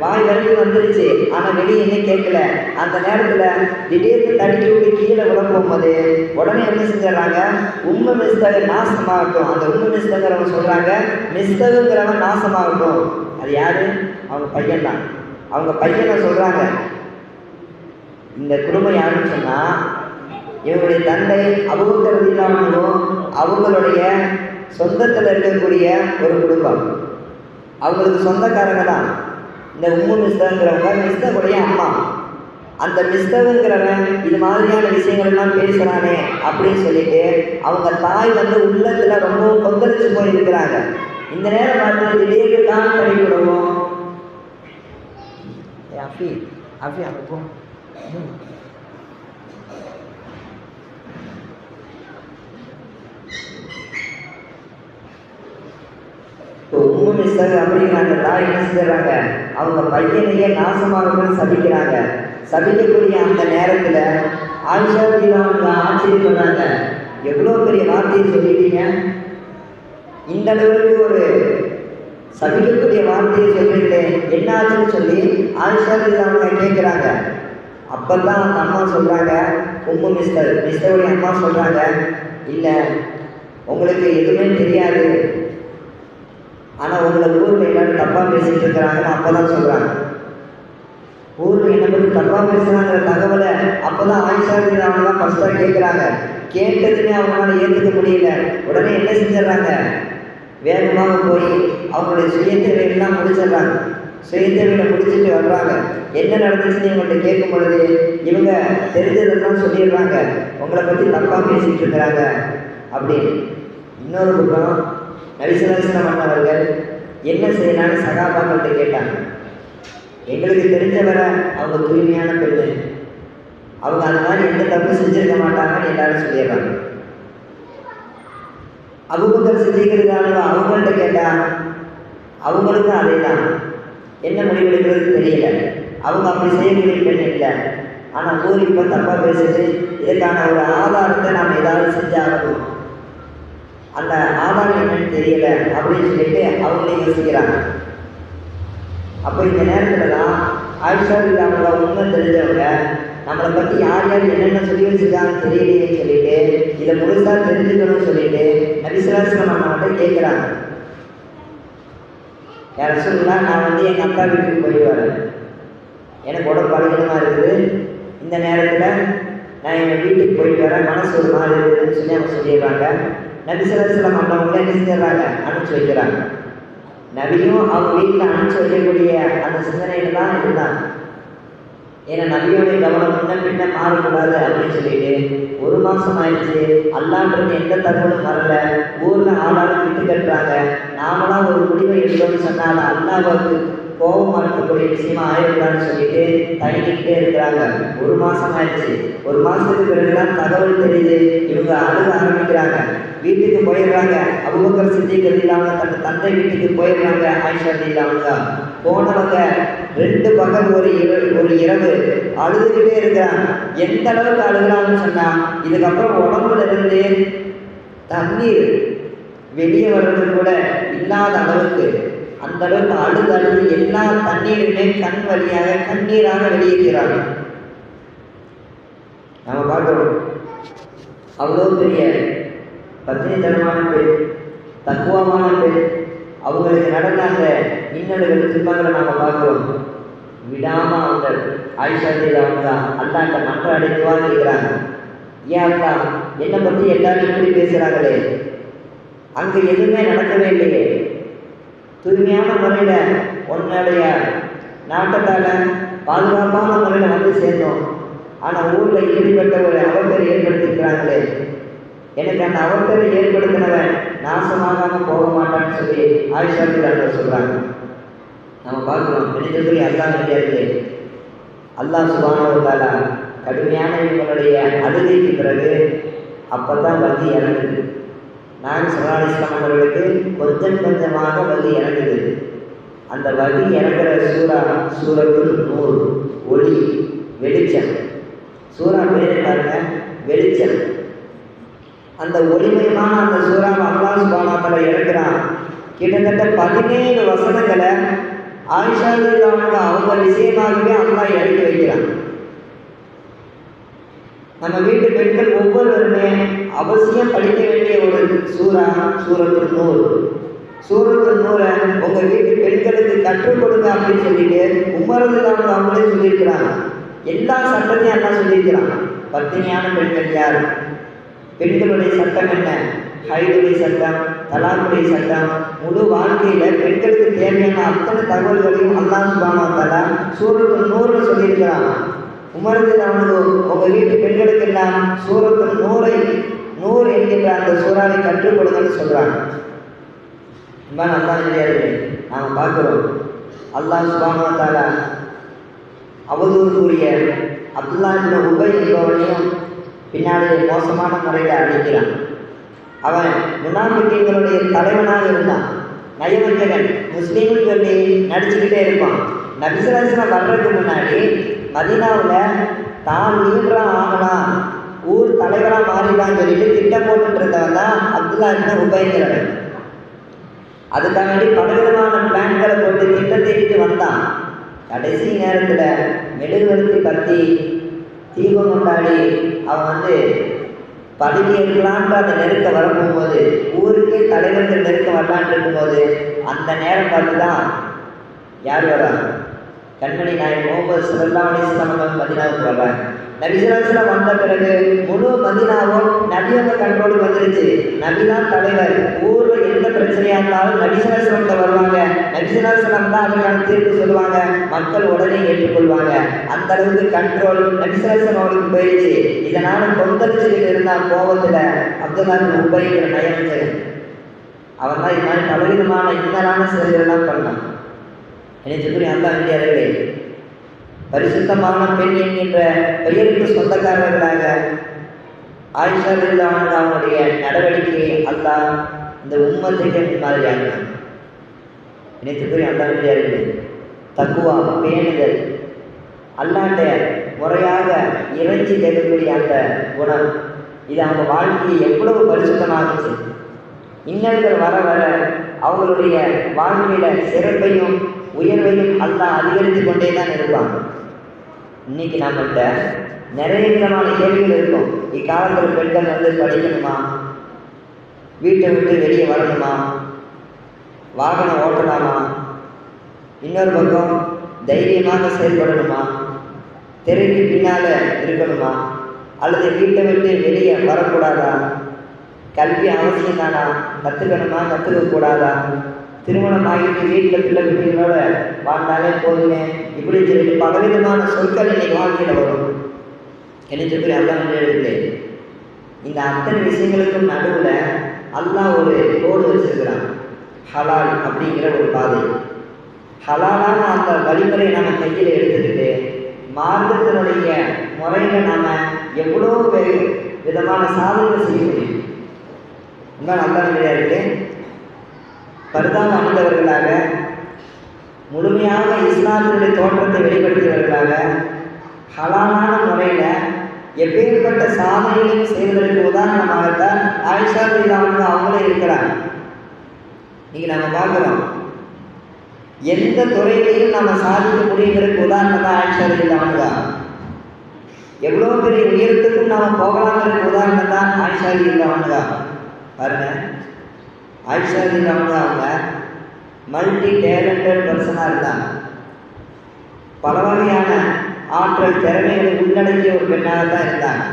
[SPEAKER 1] வாய் வரைக்கும் வந்துருச்சு, ஆனால் வெளியே என்ன கேட்கல. அந்த நேரத்தில் திடீர்னு தடுக்கி விட்டு கீழே விட போகும்போது உடனே என்ன செஞ்சிடறாங்க, உம்மு மிஸ்தக நாசமாகட்டும். அந்த உம்மு மிஸ்தகிறவங்க சொல்கிறாங்க, மிஸ்தகுங்கிறவன் நாசமாகட்டும். அது யார், அவங்க பையன்தான். அவங்க பையனை சொல்கிறாங்க. இந்த குடும்பம் யாருன்னு சொன்னால் இவங்களுடைய தந்தை அபூபக்கர் ரலியல்லாஹு அன்ஹு அவங்களுடைய சொந்தத்தில் இருக்கக்கூடிய ஒரு குடும்பம். அவங்களுக்கு சொந்தக்காரங்க தான் இந்த உம்மு மிஸ்தகுங்கிறவங்க, மிஸ்தகுடைய அம்மா. அந்த மிஸ்தகுங்கிறவன் இது மாதிரியான விஷயங்கள்லாம் பேசுகிறானே அப்படின்னு சொல்லிட்டு அவங்க தாய் வந்து உள்ளத்தில் ரொம்ப கொந்தளிச்சு போயிருக்கிறாங்க. இந்த நேரம் பார்த்து திடீர்னு தான் கழிவு விடுவோம். அஃபி அஃபி அங்கே போ. உம்மு மிஸ்தக் அப்படிங்கிற அந்த தாய் என்ன செஞ்சுறாங்க, அவங்க பையனையே நாசமாகணும்னு சபிக்கிறாங்க. சபிக்கக்கூடிய அந்த நேரத்தில் ஆயிஷா ரலியல்லாஹு அன்ஹா ஆச்சரியப்படுறாங்க, எவ்வளோ பெரிய வார்த்தையை சொல்லிட்டீங்க, இந்த அளவுக்கு ஒரு சபிக்கக்கூடிய வார்த்தையை சொல்லிட்டு என்ன ஆச்சுன்னு சொல்லி ஆயிஷா ரலியல்லாஹு அன்ஹா கேட்குறாங்க. அப்போ தான் அந்த அம்மா சொல்கிறாங்க, உம்மு மிஸ்தருடைய அம்மா சொல்கிறாங்க, இல்லை உங்களுக்கு எதுவுமே தெரியாது, ஆனால் உங்களை ஊரில் எல்லாரும் தப்பாக பேசிகிட்டு இருக்கிறாங்கன்னு அப்போ தான் சொல்கிறாங்க. ஊரில் என்னை பற்றி தப்பாக பேசுகிறாங்கிற தகவலை அப்போ தான் ஆயிஷா ரலியல்லாஹு அன்ஹா ஃபஸ்ட்டாக கேட்குறாங்க. கேட்டதுமே அவங்களால ஏற்றுக்க முடியல. உடனே என்ன செஞ்சிடறாங்க, வேகமாக போய் அவங்களுடைய சுய தேவையெல்லாம் முடிச்சிடுறாங்க. சுயதேவையை முடிச்சுட்டு வர்றாங்க. என்ன நடந்துச்சுன்னு இவங்கள்ட்ட கேட்கும் பொழுது இவங்க தெரிஞ்சதெல்லாம் சொல்லிடுறாங்க, உங்களை பற்றி தப்பாக பேசிகிட்டு இருக்கிறாங்க அப்படின்னு. இன்னொரு பக்கம் நபி ஸல்லல்லாஹு அலைஹி வஸல்லம் அவர்கள் என்ன செய்யலான்னு சகாபாக்கள்கிட்ட கேட்டாங்க. எங்களுக்கு தெரிஞ்சவரை அவங்க தூய்மையான பெண்ணு, அவங்க அந்த மாதிரி எந்த தப்பு செஞ்சிருக்க மாட்டாங்கன்னு எல்லாரும் சொல்லிடுறாங்க. அபூபக்கர் சித்திக்கிறாங்க, அவங்கள்ட்ட கேட்டால் அவங்களுக்கும் அதே தான். என்ன முடிவெடுக்கிறது தெரியல. அவங்க அப்படி செய்யக்கூடிய பெண் இல்லை. ஆனால் ஊர் இப்போ தப்பாக பேசுது, இதற்கான ஒரு ஆதாரத்தை நாம் ஏதாவது செஞ்சாகணும், அந்த ஆதாரம் என்னன்னு தெரியல அப்படின்னு சொல்லிட்டு அவங்களே யோசிக்கிறாங்க. அப்போ இந்த நேரத்தில் தான் ஆயிஷா அவங்க உண்மை தெரிஞ்சவங்க நம்மளை பற்றி யார் யார் என்னென்ன சொல்லி வச்சுருக்காங்கன்னு தெரியலையேன்னு சொல்லிட்டு இதை முழுசாக தெரிஞ்சுக்கணும்னு சொல்லிட்டு நபி ஸல்லல்லாஹு அலைஹி வஸல்லம் நம்மகிட்ட கேட்குறாங்க. யார் சொல்லலாம், நான் வந்து எங்கள் அக்கா வீட்டுக்கு போயிட்டு வரேன், எனக்கு உடம்பு பலகீனமாக இருக்குது, இந்த நேரத்தில் நான் எங்கள் வீட்டுக்கு போயிட்டு வரேன், மனசு ஒரு மாதிரி இருக்குதுன்னு சொல்லி அவங்க சொல்லிடுறாங்க. நபி ஸல்லல்லாஹு அலைஹி வஸல்லம் அவங்கள என்ன செஞ்சிடறாங்க, அனுப்பிச்சி வைக்கிறாங்க. நபியும் அவங்க வீட்டில் அனுப்பிச்சி வைக்கக்கூடிய அந்த சிந்தனையில் தான் இருந்தாங்க. ஏன்னா நபியோடைய கவனம் முன்ன பின்ன மாறக்கூடாது அப்படின்னு சொல்லிட்டு ஒரு மாதம் ஆயிடுச்சு, அல்லான்றது எந்த தகவலும் வரல, ஊரில் ஆளாலும் விட்டு கட்டுறாங்க. நாமளாம் ஒரு முடிவை எடுத்தோம்னு சொன்னால் அல்லாவுக்கு கோபம் இருக்கக்கூடிய விஷயமா ஆயிடலான்னு சொல்லிட்டு தயங்கிக்கிட்டே இருக்கிறாங்க. ஒரு மாதம் ஆயிடுச்சு. ஒரு மாதத்துக்கு பிறகுதான் தகவல் தெரியுது. இவங்க அழுக ஆரம்பிக்கிறாங்க. வீட்டுக்கு போயிடுறாங்க. அபூபக்கர் சித்திக் ரலியல்லாஹு தன் தந்தை வீட்டுக்கு போயிடுறாங்க. ஆயிஷா ரலியல்லாஹு போனவங்க 2 பகல் ஒரு இரவு அழுதுகிட்டே இருக்கிறாங்க. எந்த அளவுக்கு அழுகிறாங்கன்னு சொன்னா, இதுக்கப்புறம் உடம்புல இருந்து தண்ணீர் வெளியே வர்றது கூட இல்லாத அளவுக்கு அந்த அளவுக்கு அழுது எல்லா தண்ணீருமே கண் வழியாக கண்ணீராக வெளியேற்கிறாங்க. நம்ம பார்க்கிறோம், அவ்வளோ பெரிய பத்தினித்தனமான பெண், தக்குவமான பெண், அவங்களுக்கு நடந்த அந்த இன்னல்கள் துன்பங்களை நாம் பார்க்கிறோம். விடாமல் அவங்க ஆயிஷா அவங்க அல்லாட்ட மன்றாடி துஆ கேட்குறாங்க. ஏன் அல்லா, என்னை பற்றி எல்லாரும் இப்படி பேசுகிறாங்களே, அங்கே எதுவுமே நடக்கவே இல்லையே, தூய்மையான முறையில் உன்னுடைய நாட்டத்தால் பாதுகாப்பான முறையில் வந்து சேர்ந்தோம், ஆனால் ஊரில் இப்படிப்பட்ட ஒரு அவப்பேரை ஏற்படுத்தியிருக்கிறாங்களே, எனக்கு அந்த அவப்பேரை ஏற்படுத்தினவன் நாசமாகாமல் போக மாட்டான்னு சொல்லி ஆயிஷா சொல்கிறாங்க. நம்ம பார்க்குறோம், நினைச்சபடி அல்லாஹ் கிடையாது. அல்லாஹ் சுப்ஹானஹு வ தஆலா கடுமையான இவங்களுடைய அழுகைக்கு பிறகு அப்போ தான் வங்கி இறங்குது. நாயகம் ஸல்லல்லாஹு அலைஹி வஸல்லம் அவர்களுக்கு கொஞ்சம் கொஞ்சமாக வலி இறங்குது. அந்த வலி இறங்குற சூரத்துல் நூர், ஒளி, வெளிச்சம். சூரா பேரை பாருங்க, வெளிச்சம். அந்த ஒளிமயமான அந்த சூறாவை அல்லாஹ் சுப்ஹானஹு வ தஆலா இறக்குறான். கிட்டத்தட்ட 17 வசனங்களை ஆயிஷா அவங்க விஷயமாகவே அல்லாஹ் இறக்கி வைக்கிறான். நம்ம வீட்டு பெண்கள் ஒவ்வொருவருமே அவசியம் படிக்க வேண்டிய ஒரு சூரத்துல் நூர். சூரத்துல் நூரை உங்கள் வீட்டு பெண்களுக்கு கற்றுக் கொடுங்க அப்படின்னு சொல்லிட்டு உமர் ரலியல்லாஹு அவங்களே சொல்லியிருக்கிறாங்க. எல்லா சட்டத்தையும் அல்லாஹ் சொல்லியிருக்கிறாங்க. பத்தினியான பெண்கள் யார், பெண்களுடைய சட்டம் என்ன, ஹைதுடைய சட்டம், தலாக்குடைய சட்டம், முழு வாழ்க்கையில் பெண்களுக்கு தேவையான அத்தனை தகவல்களையும் அல்லாஹ் சுப்ஹானஹு வ தஆலா சூரத்துல் நூர்ல சொல்லியிருக்கிறாங்க. உமரது அவனது உங்கள் வீட்டு பெண்களுக்கெல்லாம் சூரத்துல் நூர் என்கின்ற அந்த சூறாவை கற்றுக் கொடுங்கன்னு சொல்கிறாங்க. நல்லா தெரியாது. நாம் பார்க்குறோம், அல்லாஹ் சுப்ஹானஹு வ தஆலா அவதூறுக்குரிய அப்துல்லா இப்னு உபை என்பவனையும் பின்னாடி மோசமான முறையில் அழைக்கிறான். அவன் முனாஃபிக்கீன்களுடைய தலைவனாக இருந்தான், நயவஞ்சகன், முஸ்லீம்னு சொல்லி நடிச்சுக்கிட்டே இருப்பான். நபி ஸல்லல்லாஹு அலைஹி வஸல்லம் வர்றதுக்கு முன்னாடி மதீனாவில் தான் லீடராக ஆகலாம், ஊர் தலைவராக மாறிடலான்னு சொல்லிட்டு திட்டம் போட்டுட்டு இருந்தவன் தான் அப்துல்லா இப்னு உபைங்கிறவன். அதுக்காண்டி பலவிதமான பிளான்களை போட்டு திட்டம் தீட்டிட்டு வந்தான். கடைசி நேரத்தில் மெழுகுவர்த்தி பற்றி தீபம் கொண்டாடி அவன் பதவி இருக்கலான்ற அந்த நெருக்க வரப்போகும்போது, ஊருக்கே தலைவர்கள் நெருக்க வரலான் இருக்கும்போது அந்த நேரம் பார்த்து தான் யார் வர்றாங்க, கண்மணி நாயகம் முஹம்மது ஸல்லல்லாஹு அலைஹி வஸல்லம் மதீனாவுக்கு வர்றாங்க. நபி ஸல்லல்லாஹு அலைஹி வஸல்லம் வந்த பிறகு முழு மதீனாவும் நபியோட கண்ட்ரோலுக்கு வந்துருச்சு. நபி தான் தலைவர். ஊரில் எந்த பிரச்சனையாக இருந்தாலும் நபிசலாசலம்ல வருவாங்க. நபிசலாசலம் தான் அதுக்கான தீர்ப்பு சொல்லுவாங்க. மக்கள் உடனே ஏற்றுக்கொள்வாங்க. அந்த அளவுக்கு கண்ட்ரோல் நபிசலாசலம் அவளுக்கு போயிடுச்சு. இதனால கொந்தளிச்சுக்கிட்டு இருந்தால் கோபத்தில் அப்துல்லா பின் உபைங்கிற நயவஞ்சகன் அவன் தான் இது மாதிரி பலவிதமான இன்னலான செயல்கள்லாம் பண்ணான். எனக்கு அல்லா வேண்டியார்களே, பரிசுத்தமான பெண் என்கின்ற பெயருக்கு சொந்தக்காரர்களாக ஆயிஷா ரலியல்லாஹு அவனுடைய நடவடிக்கையை அல்லாஹ் இந்த உம்மத்துக்கு முன்மாதிரியாகிறான். எனக்கு அல்லா வேண்டியார்களே, தக்குவா பேணுதல், அல்லாட்ட முறையாக இறைஞ்சி கேட்கக்கூடிய அந்த குணம், இது அவங்க வாழ்க்கையை எவ்வளவு பரிசுத்தமாகுச்சு. இன்னல்கள் வர வர அவங்களுடைய வாழ்க்கையில சிறப்பையும் உயர்வையும் அல்லாஹ் அதிகரித்து கொண்டே தான் இருப்பாங்க. இன்னைக்கு நம்மகிட்ட நிறைய விதமான கேள்விகள் இருக்கும். இக்காலத்தில் பெண்கள் படிக்கணுமா, வீட்டை விட்டு வெளியே வரணுமா, வாகனம் ஓட்டலாமா, இன்னொரு பக்கம் தைரியமாக செயல்படணுமா, திரைக்கு பின்னால இருக்கணுமா, அல்லது வீட்டை விட்டு வெளியே வரக்கூடாதா, கல்வி அவசியம் தானா, கற்றுக்கணுமா கற்றுக்கக்கூடாதா, திருமணம் ஆகிட்டு வீட்டில் பிள்ளை குட்டிகளோட வாழ்ந்தாலே போதுமே, இப்படி சொல்லிட்டு பலவிதமான சொற்கள் இன்னைக்கு வாழ்க்கையில் வரும். என்ன சொல்லி அல்லாஹ் எழுதுலே இந்த அத்தனை விஷயங்களுக்கும் நடுவில் அல்லாஹ் ஒரு கோடு வச்சிருக்கிறான். ஹலால் அப்படிங்கிற ஒரு பாதை. ஹலாலான அந்த வழிமுறை நம்ம கையில் எடுத்துக்கிட்டு மார்க்கத்தினுடைய முறையில் நாம் எவ்வளோ விதமான சாதனை செய்ய முடியும். இன்னும் நல்லா கிடையாது. பர்தாவை அணிந்தவர்களாக முழுமையாக இஸ்லாத்தினுடைய தோற்றத்தை வெளிப்படுத்தியவர்களாக ஹலாலான முறையில் எப்பேற்பட்ட சாதனைகளையும் செய்வதற்கு உதாரணமாகத்தான் ஆயிஷா ரலியல்லாஹு அவங்களே இருக்கிறாங்க. இன்னைக்கு நம்ம பார்க்குறோம், எந்த துறையிலையும் நம்ம சாதிக்க முடியுங்கிறதுக்கு உதாரணம் தான் ஆயிஷா ரலியல்லாஹு. எவ்வளோ பெரிய உயரத்துக்கும் நாம் போகலாங்கிறதுக்கு உதாரணம் தான் ஆயிஷா ரலியல்லாஹு. பாருங்க, ஆயிஷா ரலியல்லாஹு அவங்க மல்டி டேலண்டட் பர்சனாக இருந்தாங்க. பல வகையான ஆற்றல் திறமைகளை உள்ளடக்கிய ஒரு பெண்ணாக தான் இருந்தாங்க.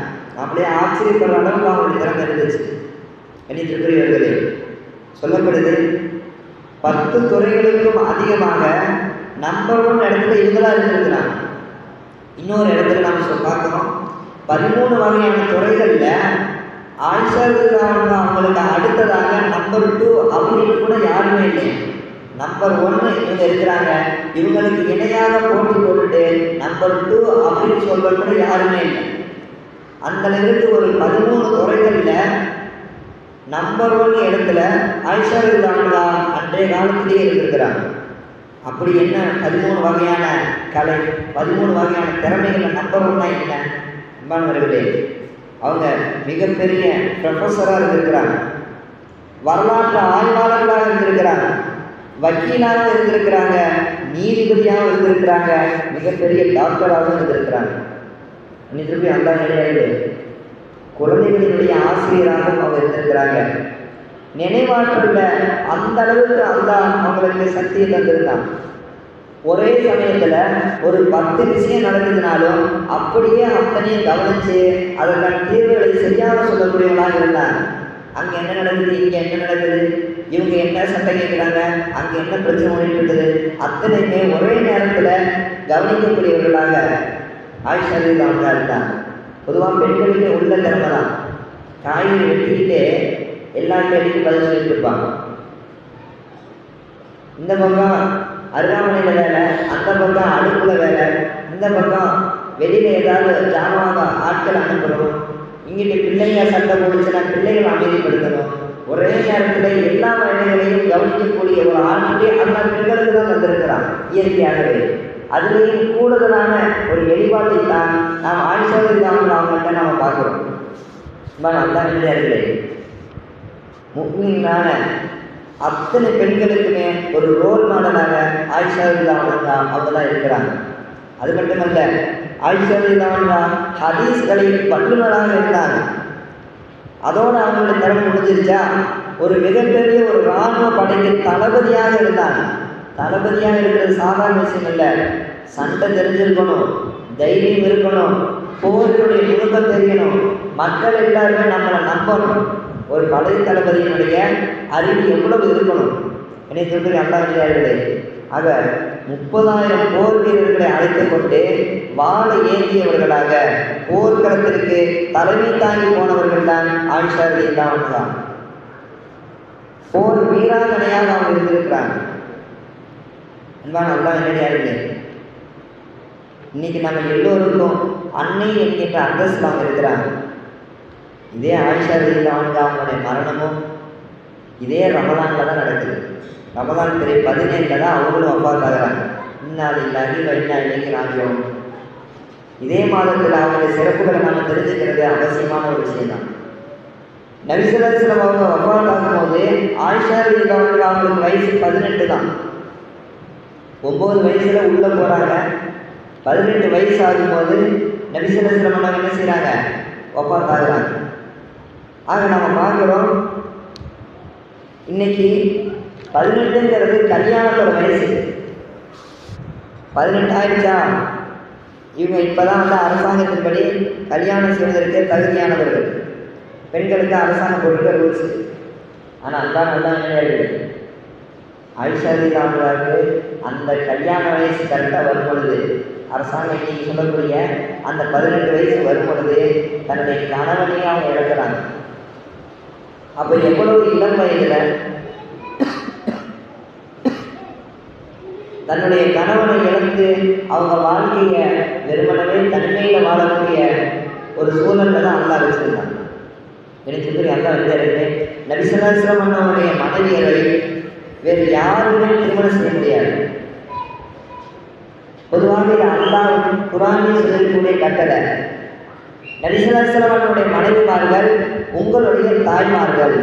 [SPEAKER 1] அப்படியே ஆச்சரியப்படுற அளவுக்கு அவங்களுடைய திறமை இருந்துச்சு. திருக்குறளே சொல்லப்படுது, 10 துறைகளுக்கும் அதிகமாக நம்பர் 1 இடத்துல இவங்களா இருந்திருக்கிறாங்க. இன்னொரு இடத்துல நம்ம பார்க்கணும், 13 வகையான துறைகளில் ஆயிஷா ரலியல்லாஹு அவங்களுக்கு அடுத்ததாக நம்பர் 2 அப்படின்னு கூட யாருமே இல்லை. நம்பர் 1 இவங்க இருக்கிறாங்க. இவங்களுக்கு இணையாக போட்டி போட்டுட்டு நம்பர் 2 அப்படின்னு சொல்ற கூட யாருமே இல்லை. அந்த அளவுக்கு ஒரு 13 துறைகளில் நம்பர் 1 இடத்துல ஆயிஷா ரலியல்லாஹு அன்றைய காலத்திலேயே இருந்திருக்கிறாங்க. அப்படி என்ன 13 வகையான கலை, 13 வகையான திறமைகளில் நம்பர் 1 என்ன அன்பானவர்களே, அவங்க மிகப்பெரிய ப்ரொஃபஸராக இருந்திருக்கிறாங்க, வரலாற்று ஆய்வாளர்களாக இருந்திருக்கிறாங்க, வக்கீலாக இருந்திருக்கிறாங்க, நீதிபதியாக இருந்திருக்கிறாங்க, மிகப்பெரிய டாக்டராகவும் இருந்திருக்கிறாங்க. இன்னைக்கு அந்த நிலையிலே குழந்தைகளினுடைய ஆசிரியராகவும் அவங்க இருந்திருக்கிறாங்க. நினைவாற்றல அந்த அளவுக்கு அல்லாஹ் அவங்களுக்கு சக்தியை தந்திருந்தான். ஒரே சமயத்தில் ஒரு 10 விஷயம் நடக்குதுனாலும் அப்படியே அத்தனையும் கவனித்து அதற்கான தீர்வுகளை சரியாக சொல்லக்கூடியவங்களாக இருந்தாங்க. அங்கே என்ன நடக்குது, இங்கே என்ன நடக்குது, இவங்க என்ன சட்டை கேட்குறாங்க, அங்கே என்ன பிரச்சனை ஓடிட்டு இருக்குது, அத்தனையுமே ஒரே நேரத்தில் கவனிக்கக்கூடியவர்களாக ஆயிஷா ரலியல்லாஹு இருந்தாங்க. பொதுவாக பெண்களுக்கு உள்ள திறமை தான். காய்கறி வெட்டிக்கிட்டே எல்லா கேள்விக்கும் பதில் சொல்லிட்டு இருப்பாங்க. இந்த பக்கம் அருகாமனையில் வேலை, அந்த பக்கம் அடுப்பில் வேலை, இந்த பக்கம் வெளியில் ஏதாவது ஜாமான் ஆட்கள் அனுப்புகிறோம், இங்கிட்டு பிள்ளைங்க சட்டை போடுச்சுன்னா பிள்ளைகளை அமைதிப்படுத்தணும். ஒரே நேரத்தில் எல்லா வேலைகளையும் கவனிக்கக்கூடிய ஒரு ஆட்களே அந்த பெண்களுக்கு தான் வந்திருக்கிறான் இயற்கையாகவே. அதுலேயும் கூடுதலான ஒரு வெளிப்பாட்டை தான் நாம் ஆயிஷா ரலியல்லாஹு அவங்கள்ட்ட நாம் பார்க்குறோம். நல்லா இருக்கிறே முக்மீனான அத்தனை பெண்களுக்குமே ஒரு ரோல் மாடலாக ஆயிஷா ரலியல்லாஹு அவங்க தான் இருக்கிறாங்க. அது மட்டுமல்ல, ஆயிஷா ரலியல்லாஹு ஹதீஸ்களில் வல்லுநராக இருந்தாங்க. அதோடு அவங்களோட திறமை முடிஞ்சிருச்சா, ஒரு மிகப்பெரிய ஒரு இராணுவ படைக்கு தளபதியாக இருந்தாங்க. தளபதியாக இருக்கிறது சாதாரண விஷயம் இல்லை. சண்டை தெரிஞ்சிருக்கணும், தைரியம் இருக்கணும், போரினுடைய நுணுக்கம் தெரியணும், மக்கள் எல்லாருமே நம்மளை நம்பணும். ஒரு படை தளபதியினுடைய அறிவு எவ்வளவு இருக்கணும் நினைத்து அல்லாஹ்விலே. ஆக 30,000 போர் வீரர்களை அழைத்து கொண்டு வாளை ஏந்தியவர்களாக போர்க்களத்திற்கு தலைமை தாங்கி போனவர்கள் தான் ஆயிஷா ரலியல்லாஹு அன்ஹா. போர் வீராங்கனையாக அவங்க இருந்திருக்கிறாங்க. அன்பான அல்லாஹ்விலே, இன்னைக்கு நம்ம எல்லோருக்கும் அன்னை என்கின்ற அந்தஸ்து அவங்க இருக்கிறாங்க. இதே ஆயிஷா ரலியல்லாஹு அன்ஹா அவங்களுடைய மரணமும் இதே ரமலான்ல தான் நடக்குது. ரமலான் பிறை 17 தான் அவங்களும் வஃபாத் ஆகிறாங்க. இன்னாலில்லாஹி வ இன்னா இலைஹி ராஜிஊன். இதே மாதத்தில் அவங்களுடைய சிறப்புகளை நம்ம தெரிஞ்சுக்கிறது அவசியமான ஒரு விஷயம் தான். நபி ஸல்லல்லாஹு அலைஹி வஸல்லம் அவங்க வஃபாத் ஆகும்போது ஆயிஷா ரலியல்லாஹு அன்ஹா அவங்களுக்கு வயசு 18 தான். 9 வயசுல உள்ள போறாங்க. 18 வயசு ஆகும்போது நபி ஸல்லல்லாஹு அலைஹி வஸல்லம் என்ன செய்றாங்க? வஃபாத் ஆகுறாங்க. ஆக நம்ம பார்க்குறோம், இன்னைக்கு 18ங்கிறது கல்யாணத்தோட வயசு. 18 ஆயிடுச்சா, இவங்க இப்போதான் அரசாங்கத்தின்படி கல்யாணம் செய்வதற்கு தகுதியானவர்கள். பெண்களுக்கு அரசாங்கம் போட்டுக்க ரூல்ஸ். ஆனால் நல்லா கிடையாது. ஆயிஷா ரலியல்லாஹு அன்ஹாவுக்கு அந்த கல்யாண வயசு கரெக்டாக வரும் பொழுது, அரசாங்கம் இன்னைக்கு சொல்லக்கூடிய அந்த 18 வயசு வரும் பொழுது தன்னுடைய கணவனையே அவங்க இழக்கிறாங்க. அப்போ எவ்வளவு இளம் வயதில் தன்னுடைய கணவனை இழந்து அவங்க வாழ்க்கையை வெறுமனவே தனிமையில் வாழக்கூடிய ஒரு சூழலில் தான் அல்லாஹ் வச்சிருந்தாங்க. எனக்கு தெரியும் அல்லாஹ் வந்து நபி ஸல்லல்லாஹு அலைஹி வஸல்லம் அவருடைய மனைவியரை வேறு யாருமே திருமணம் செய்ய முடியாது. பொதுவாக அல்லாஹ் குர்ஆனில் சொல்லக்கூடிய கட்டளை, நபி ஸல்லல்லாஹு அலைஹி வஸல்லம் அவருடைய மனைவிமார்கள் உங்களுடைய தாய்மார்கள்,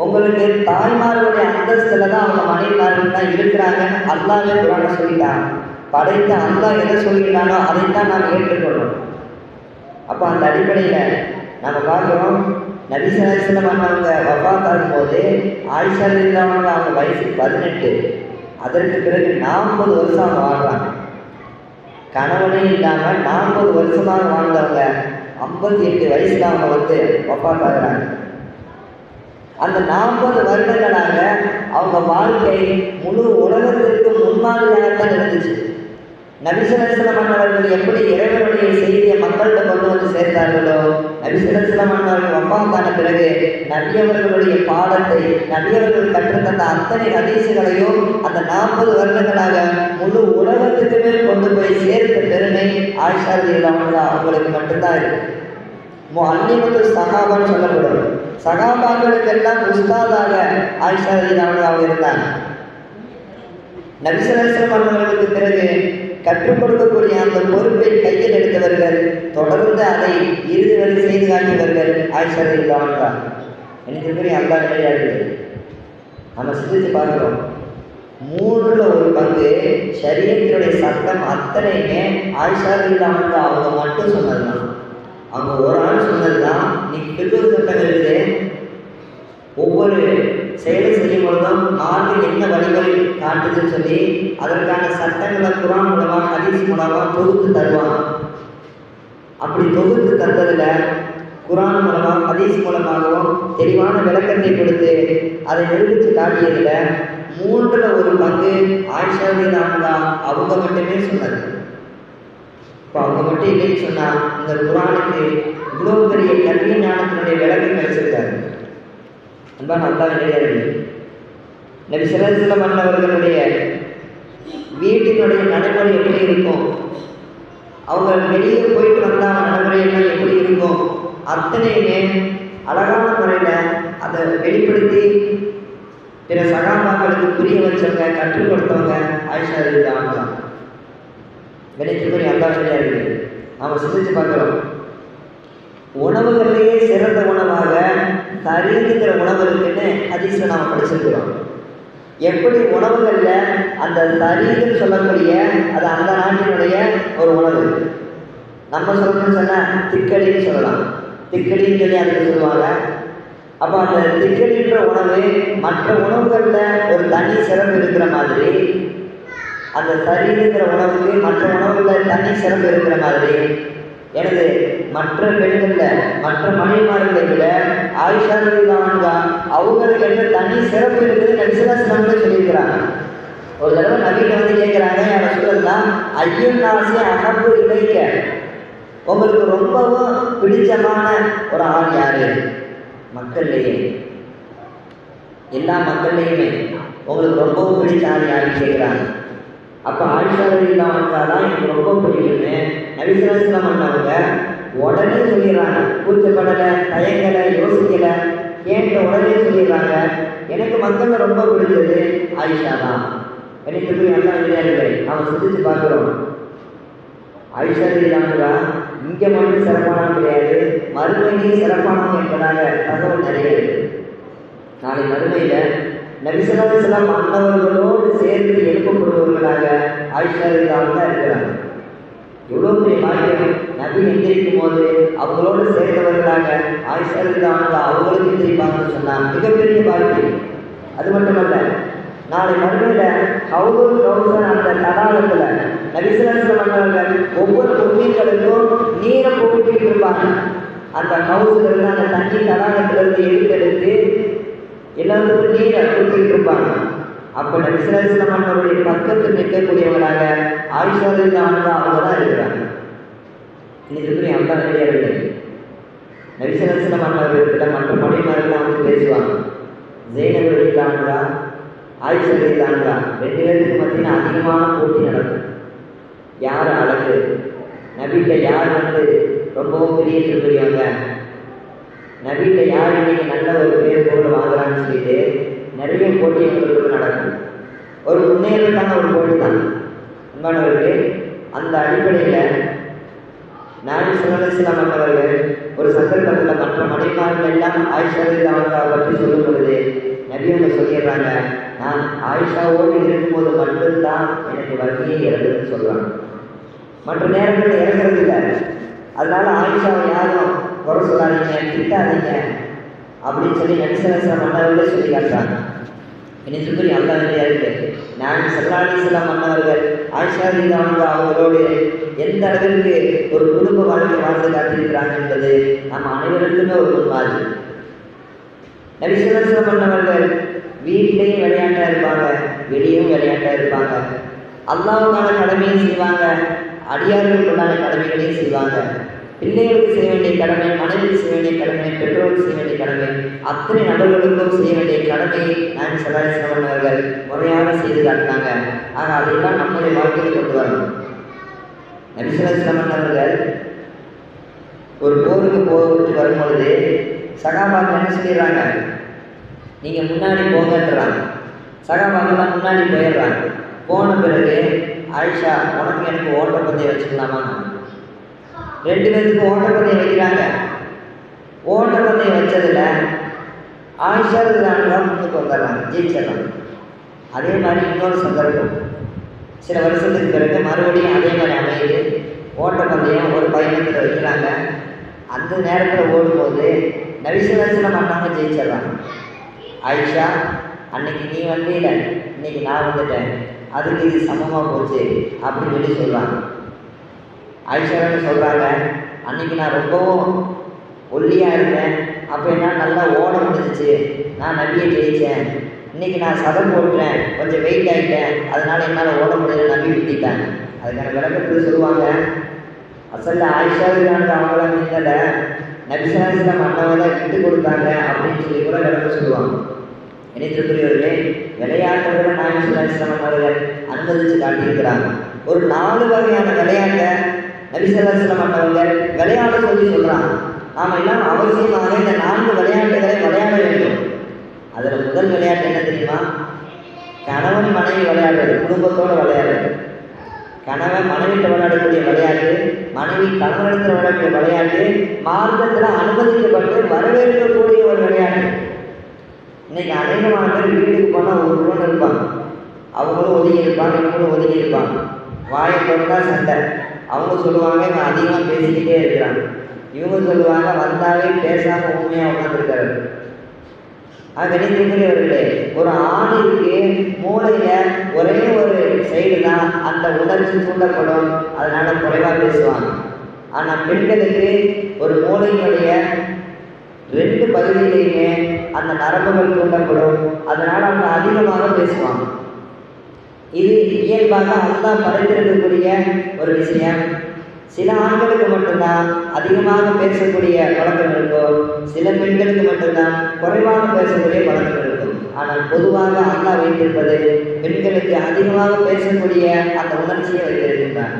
[SPEAKER 1] உங்களுக்கு தாய்மார்களுடைய அந்தஸ்தில் தான் அவங்க மனைவிமார்கள் தான் இருக்கிறாங்கன்னு அல்லாஹ்வே குர்ஆன்ல சொல்லிட்டான். படைத்த அல்லாஹ் எதை சொல்லிட்டானோ அதைத்தான் நாம் ஏற்றுக்கொள்ளும். அப்போ அந்த அடிப்படையில் நம்ம பார்க்குறோம், நபி ஸல்லல்லாஹு அலைஹி வஸல்லம் அவங்க வஃபாத் ஆகும்போது ஆயிஷா ரலியல்லாஹு அன்ஹா அவங்க வயசு 18. அதற்கு பிறகு 40 வருஷம் அவங்க வாழ்றாங்க. கணவனே இல்லாமல் 40 வருஷமாக வாழ்ந்தவங்க 58 வயசுல அவங்க வந்து வஃபாத் ஆகுறாங்க. அந்த 40 வருடங்களாக அவங்க வாழ்க்கை முழு உலகத்திற்கு முன்மாதிரியாகத்தான் இருந்துச்சு. நபி ஸல்லல்லாஹு அலைஹி வஸல்லம் அவர்கள் எப்படி இறைவனுடைய செய்தியை மக்கள்கிட்ட கொண்டு வந்து சேர்த்தார்களோ, நபி ஸல்லல்லாஹு அலைஹி வஸல்லம் அவர்கள் வஃபாத்தான பிறகு நபியவர்களுடைய பாடத்தை, நபியவர்கள் கற்றுத்தந்த அத்தனை ஹதீஸுகளையும் அந்த 40 வருடங்களாக முழு உலகத்துக்குமே கொண்டு போய் சேர்த்த பெருமை ஆயிஷா ரலியல்லாஹு அன்ஹா அவங்களுக்கு மட்டும்தான் இருக்கு. முஅல்லிமத்து ஸஹாபான்னு சொல்லப்படும். சகாபாக்களுக்கெல்லாம் உஸ்தாதாக ஆயிஷா ரலியல்லாஹு அன்ஹா அவங்க இருந்தாங்க. நபி ஸல்லல்லாஹு அலைஹி வஸல்லம் அவர்களுக்கு பிறகு கற்றுக் கொடுக்கக்கூடிய அந்த பொறுப்பை கையில் எடுத்தவர்கள், தொடர்ந்து அதை இறுதி வரை செய்து காட்டியவர்கள் ஆயிஷா ரலியல்லாஹு அன்ஹா. எனக்கு பெரிய அல்லாஹ் கிடையாது. நம்ம சிந்தித்து பார்க்கிறோம், 3ல் 1 பங்கு ஷரியத்தினுடைய சட்டம் அத்தனையுமே ஆயிஷா ரலியல்லாஹு அன்ஹா அவங்க மட்டும் சொன்னதுதான். அவங்க ஒரு ஆள் சொன்னதுதான். இன்னைக்கு பிறகு சட்டம் இருக்குது. ஒவ்வொரு செயலை செய்யும் பொழுதும் மார்க்கு என்ன வழிமுறை காட்டுதுன்னு சொல்லி அதற்கான சட்டங்களை குர்ஆன் மூலமாக ஹதீஸ் மூலமாக தொகுத்து தருவாங்க. அப்படி தொகுத்து தந்ததில் குர்ஆன் மூலமாக ஹதீஸ் மூலமாகவும் தெளிவான விளக்கத்தை கொடுத்து அதை நிரூபித்து காட்டியதில் 3ல் 1 பங்கு ஆயிஷா ரலியல்லாஹு அன்ஹா அவங்க மட்டுமே சொன்னது. இப்போ அவங்க மட்டும் இல்லைன்னு சொன்னால் இந்த குர்ஆனுக்கு இவ்வளோ பெரிய கல்வி ஞானத்தினுடைய விளக்கம் கிடைச்சிருக்காரு. அன்பான அல்லாஹ் கிடையாது. நபி ஸல்லல்லாஹு அலைஹி வஸல்லம் அவர்களுடைய வீட்டினுடைய நடைமுறை எப்படி இருக்கும், அவங்க வெளியே போயிட்டு வந்தால் நடைமுறை எல்லாம் எப்படி இருக்கும், அத்தனையுமே அழகான முறையில் அதை வெளிப்படுத்தி பிற சகாபாக்களுக்கு புரிய வச்சவங்க, கற்றுக் கொடுத்தவங்க ஆயிஷா ரலியல்லாஹு அன்ஹா. வெளிச்சப்படி அல்லாஹ் கிடையாது. நாம் சிந்திச்சு பார்க்குறோம், உணவுகளிலேயே சிறந்த உணவாக தரீங்கிற உணவு இருக்குன்னு ஹதீஸில் நாம் படிச்சிருக்கிறோம். எப்படி உணவுகளில் அந்த தரீன்னு சொல்லக்கூடிய அது அந்த நாட்டினுடைய ஒரு உணவு. நம்ம சொல்லணும்னு சொன்னால் திக்கடின்னு சொல்லலாம். திக்கடின்னு சொல்லி அதுக்கு சொல்லுவாங்க. அப்போ அந்த திக்கடின்ற உணவு மற்ற உணவுகளில் ஒரு தனி சிறப்பு இருக்கிற மாதிரி, அந்த தரீங்கிற உணவுக்கு மற்ற உணவுகளில் தனி சிறப்பு இருக்கிற மாதிரி எனது மற்ற பெண்களில் மற்ற மனைவிமார்களை விட ஆயிஷா ரலியல்லாஹு அவங்களுக்கு என்ன தனி சிறப்பு இருக்குது நபி ஸல்லல்லாஹு அலைஹி வஸல்லம் சொல்லியிருக்கிறாங்க. ஒரு தடவை நபிகிட்ட வந்து கேட்குறாங்க, யா ரசூலல்லாஹ் ஐயுன் நாஸி அஹப்பு இலைக்க, உங்களுக்கு ரொம்பவும் பிடிச்சமான ஒரு ஆள் யாரு? மக்கள்லையே, எல்லா மக்கள்லையுமே உங்களுக்கு ரொம்பவும் பிடிச்ச ஆள் யாருன்னு கேட்குறாங்க. அப்போ ஆயிஷா ரலியல்லாஹு அன்ஹா தான் எனக்கு ரொம்ப பிடிக்கும்னு நபி ஸல்லல்லாஹு அலைஹி வஸல்லம் அவங்க உடனே சொல்லிடுறாங்க. கூச்சப்படலை, தயங்கலை, யோசிக்கலை, கேட்ட உடனே சொல்லிடுறாங்க, எனக்கு மக்கள் ரொம்ப பிடிச்சது ஆயிஷா தான். எனக்கு நல்லா இல்லை அவன் சிந்திச்சு பார்க்குறோம். ஆயிஷா ரலியல்லாஹு அன்ஹா இங்கே மட்டும் சிறப்பானவங்க கிடையாது, மறுமையிலேயே சிறப்பானவங்க என்பதாக தகவல் நிறைய இருக்கு. நாளை மறுமையில் நபி ஸல்லல்லாஹு அலைஹி வஸல்லம் அன்னவர்களோடு சேர்ந்து எழுப்பப்படுபவர்களாக ஆயிஷா ரலியல்லாஹு அன்ஹா இருக்கிறாங்க. எவ்வளோ பெரிய பாக்கியம்! நபி எந்திரிக்கும் போது அவங்களோடு சேர்ந்தவர்களாக ஆயிஷா ரலியல்லாஹு அன்ஹா அவங்களுக்கு எந்திரிப்பாங்கன்னு சொன்னாங்க. மிகப்பெரிய பாக்கியம். அது மட்டுமல்ல, நாளை மறுமையில் ஹவுதுல் கௌசர் அந்த தடாகத்தில் நபி ஸல்லல்லாஹு அலைஹி வஸல்லம் ஒவ்வொரு முஸ்லிம்களுக்கும் நீரை போட்டுட்டு இருப்பாங்க. அந்த ஹவுஸ்ல இருந்து அந்த தண்ணி தடாகத்திலிருந்து எடுத்தெடுத்து எல்லாத்துக்கும் நீரை கொடுத்துட்டு இருப்பாங்க. அப்போ நபி ஸல்லல்லாஹு அலைஹி வஸல்லம் அவருடைய பக்கத்தில் நிற்கக்கூடியவர்களாக ஆயிஷா ரலியல்லாஹு அன்ஹா அவங்க தான் இருக்கிறாங்க. இதுக்கு அல்லாஹ் கிடையாது. நபி ஸல்லல்லாஹு அலைஹி வஸல்லம் அவர்களிடத்தில் மற்ற மனைவிமார்கள்லாம் வந்து பேசுவாங்க. ஸைனப் ரலியல்லாஹு அன்ஹா, ஆயிஷா ரலியல்லாஹு அன்ஹா ரெண்டு பேருக்கு மத்தியில் அதிகமான போட்டி நடக்கும். யார் அழகு, நபிகிட்ட யார் வந்து ரொம்பவும் பெரிய திருப்பதிவங்க, நபிகிட்ட யார் இன்னைக்கு நல்ல ஒரு பேர் போட்டு வாங்குறான்னு சொல்லிட்டு நிறைய போட்டி எங்களுக்கு நடக்கும். ஒரு முன்னேறதுக்கான ஒரு போட்டி தான் அன்பானவர்களே. அந்த அடிப்படையில் நாயகம் ஸல்லல்லாஹு அலைஹி வஸல்லம் அவர்கள் ஒரு சந்தர்ப்பத்தில் மற்ற மனைவிமார்கள் எல்லாம் ஆயிஷா ரலியல்லாஹு அன்ஹா பற்றி சொல்லும் பொழுது நபி அவங்க சொல்லிடுறாங்க, நான் ஆயிஷாவோடு இருக்கும்போது மட்டும்தான் எனக்கு வழியே இறங்குதுன்னு சொல்கிறாங்க. மற்ற நேரங்களில் இறங்குறது இல்லை. அதனால ஆயிஷாவை யாரும் குறை சொல்லாதீங்க, திட்டாதீங்க அப்படின்னு சொல்லி நபி ஸல்லல்லாஹு அலைஹி வஸல்லம் அவர்களே சொல்லி காட்டுறாங்க. இன்னைக்கு சொல்லி அல்லாஹ் இல்லையா இருக்கு. நாயகம் ஸல்லல்லாஹு அலைஹி வஸல்லம் அவர்கள் ஆயிஷா ரலியல்லாஹு அன்ஹா அவங்களோடு எந்த அளவிற்கு ஒரு குடும்ப வாழ்க்கை வாழ்ந்து காட்டியிருக்கிறாங்க என்பது நம்ம அனைவருக்குமே ஒரு முன்மாதிரி. நபி ஸல்லல்லாஹு அலைஹி வஸல்லம் அவர்கள் வீட்டிலையும் விளையாட்டாக இருப்பாங்க, வெளியும் விளையாட்டாக இருப்பாங்க. அல்லாஹ்வுக்கான கடமையும் செய்வாங்க, அடியார்களுக்குண்டான கடமைகளையும் செய்வாங்க. பிள்ளைகளுக்கு செய்ய வேண்டிய கடமை, மனைவிக்கு செய்ய வேண்டிய கடமை, பெற்றோருக்கு செய்ய வேண்டிய கடமை, அத்தனை நபர்களுக்கும் செய்ய வேண்டிய கடமையை நாயகம் ஸல்லல்லாஹு அலைஹி வஸல்லம் அவர்கள் முறையாக செய்து காட்டினாங்க. ஆக அதையெல்லாம் நம்முடைய வாழ்க்கையில் கொண்டு வரணும். நபி ஸல்லல்லாஹு அலைஹி வஸல்லம் அவர்கள் ஒரு போருக்கு போட்டு வரும்பொழுது சகாபாக்கள் என்ன சொல்லிடுறாங்க, நீங்கள் முன்னாடி போங்கன்றாங்க. சகாபாக்கெல்லாம் முன்னாடி போயிடுறாங்க. போன பிறகு ஆயிஷா உனக்கு எனக்கு ஓட்டப்பந்தயம் வச்சுக்கலாமா? ரெண்டு பேருக்கு ஓட்டப்பந்தயம் வைக்கிறாங்க. ஓட்டப்பந்தயம் வச்சதில் ஆயிஷா ரலியல்லாஹு முன்னுக்கு வந்துடுறாங்க, ஜெயிச்சிடறாங்க. அதே மாதிரி இன்னொரு சந்தர்ப்பம் சில வருஷத்துக்கு பிறகு மறுபடியும் அதே மாதிரி அமையுது. ஓட்டப்பந்தயம் ஒரு பயணத்தில் வைக்கிறாங்க. அந்த நேரத்தில் ஓடும்போது நபி ஸல்லல்லாஹு அலைஹி வஸல்லம் ஜெயிச்சிடறாங்க. ஆயிஷா அன்னைக்கு நீ வந்தீல, இன்னைக்கு நான் வந்துட்டேன், அதுக்கு இது சமமாக போச்சு அப்படின்னு சொல்லி சொல்கிறாங்க. ஆயிஷான்னு சொல்கிறாங்க, அன்னைக்கு நான் ரொம்பவும் ஒல்லியாக இருந்தேன், அப்போ என்னால் நல்லா ஓட முடிஞ்சிச்சு, நான் நபியை ஜெயித்தேன். இன்றைக்கி நான் சதம் போட்டுறேன், கொஞ்சம் வெயிட் ஆகிட்டேன், அதனால் என்னால் ஓட முடியல, நபி விட்டுட்டாங்க. அதுக்கான விளக்கத்தில் சொல்லுவாங்க, அசலில் ஆயிஷா அவங்களாம் நீங்கள நபி ஸல்லல்லாஹு அலைஹி வஸல்லம் அண்ணாவை விட்டு கொடுத்தாங்க அப்படின்னு சொல்லி கூட விளக்கம் சொல்லுவாங்க. இணைத்திருக்கிறவர்களே, விளையாட்டுகளை நாயகம் ஸல்லல்லாஹு அலைஹி வஸல்லம் அவர்கள் அனுமதித்து காட்டியிருக்கிறாங்க. ஒரு 4 வகையான விளையாட்டை நபி ஸல்லல்லாஹு அலைஹி வஸல்லம் அவர்கள் விளையாட சொல்லி சொல்கிறாங்க. நாம் எல்லாம் அவசியமாக இந்த 4 விளையாட்டுகளை விளையாட வேண்டும். அதில் முதல் விளையாட்டு என்ன தெரியுமா? கணவன் மனைவி விளையாடுறது, குடும்பத்தோடு விளையாடுறது. கணவன் மனைவிட்டு விளையாடக்கூடிய விளையாட்டு, மனைவி கணவனிடத்தில் விளையாடக்கூடிய விளையாட்டு, மார்க்கத்தில் அனுமதிக்கப்பட்டு வரவேற்கக்கூடிய ஒரு விளையாட்டு. இன்னைக்கு அநேகமான பேர் வீட்டுக்கு போனால் ஒரு இருப்பாங்க, அவங்களும் ஒதுங்கி இருப்பாங்க, இவங்களும் ஒதுங்கி இருப்பாங்க. வாயை திறந்தா சண்டை. அவங்க சொல்லுவாங்க இவன் அதிகமாக பேசிக்கிட்டே இருக்கிறாங்க, இவங்க சொல்லுவாங்க வந்தாவே பேசாமல் உண்மையாக உட்காந்துருக்காரு. வெளிப்படையவர்களே, ஒரு ஆணுக்கு மூளையில் ஒரே ஒரு சைடு தான் அந்த உணர்ச்சி தூண்டப்படும், அதனால குறைவாக பேசுவாங்க. ஆனால் பெண்களுக்கு ஒரு மூளையினுடைய 2 பகுதியிலையுமே அந்த நரம்புகள் தூண்டப்படும். அதனால் அவங்க அதிகமாக பேசுவாங்க. இது இயல்பாக அல்லாஹ் படைத்திருக்கக்கூடிய ஒரு விஷயம். சில ஆண்களுக்கு மட்டும்தான் அதிகமாக பேசக்கூடிய பழக்கம் இருக்கும், சில பெண்களுக்கு மட்டும்தான் குறைவாக பேசக்கூடிய பழக்கம் இருக்கும். ஆனால் பொதுவாக அல்லாஹ் வைத்திருப்பது பெண்களுக்கு அதிகமாக பேசக்கூடிய அந்த உணர்ச்சியை வைத்திருக்கின்றார்.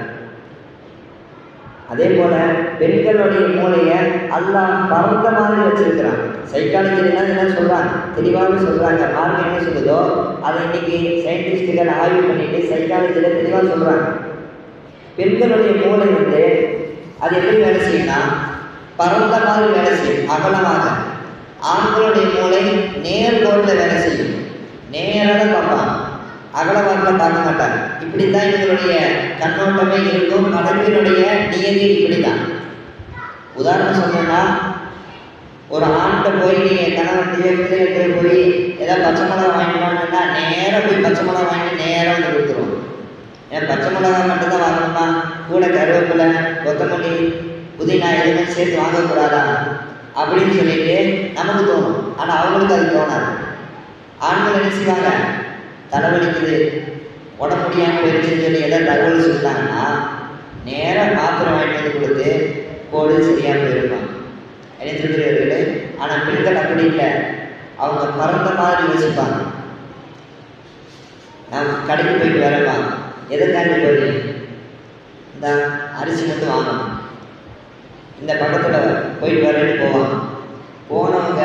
[SPEAKER 1] அதே போல பெண்களுடைய மூளையை அல்லாஹ் பரந்த மாதிரி வச்சிருக்கிறான். சைக்காலஜிலாம் என்ன சொல்றாங்க, தெளிவாக சொல்றாங்க. மார்க் என்ன சொல்லுதோ அதை இன்னைக்கு சயின்டிஸ்டுகள் ஆய்வு பண்ணிட்டு சைக்காலஜியில தெளிவாக சொல்றாங்க. பெண்களுடைய மூளை அது எப்படி வேலை செய்யும்னா பரந்த மாதிரி வேலை செய்யும், அகலமாக. ஆண்களுடைய மூளை நேர்கோட்டில் வேலை செய்யும், நேராக பார்ப்பாங்க, அகலவாக்கில் பார்க்க மாட்டாங்க. இப்படித்தான் இவங்களுடைய கண்ணோட்டமே இருக்கும். கடற்பினுடைய நியதி இப்படிதான். உதாரணம் சொன்னா, ஒரு ஆண்கிட்ட போய் நீங்கள் கணவன்கிட்டயோ பிள்ளைகிட்ட போய் ஏதாவது பச்சை மிளகா வாங்கிக்கலாம்னா நேராக போய் பச்சை மிளகா வாங்கி நேராக வந்து கொடுத்துருவோம். ஏன் பச்சை மிளகா மட்டும்தான் வாங்கணுமா, கூட கருவேப்பிலை, கொத்தமல்லி, புதினா எதுவுமே சேர்த்து வாங்கக்கூடாதா அப்படின்னு சொல்லிட்டு நமக்கு தோணும். ஆனால் அவங்களுக்கு அது தோணாது. ஆண்கள் என்ன செய்வாங்க, தலைவலிக்குது, உடம்பு முடியாமல் போயிடுச்சுன்னு சொல்லி எதாவது தகவல் சொல்லிட்டாங்கன்னா நேராக மாத்திரை வாங்கிட்டு வந்து கொடுத்து போடு சரியாக போயிருப்பாங்க. என்ன சொல்கிறீர்களே? ஆனால் பெண்கள் அப்படி இல்லை, அவங்க பறந்த மாதிரி யோசிப்பாங்க. நான் கடைக்கு போயிட்டு வரேம்மா, எதற்காக போய் இந்த அரிசி மட்டும் வாங்கணும், இந்த பக்கத்தில் போயிட்டு வரேன்னு போவாங்க. போனவங்க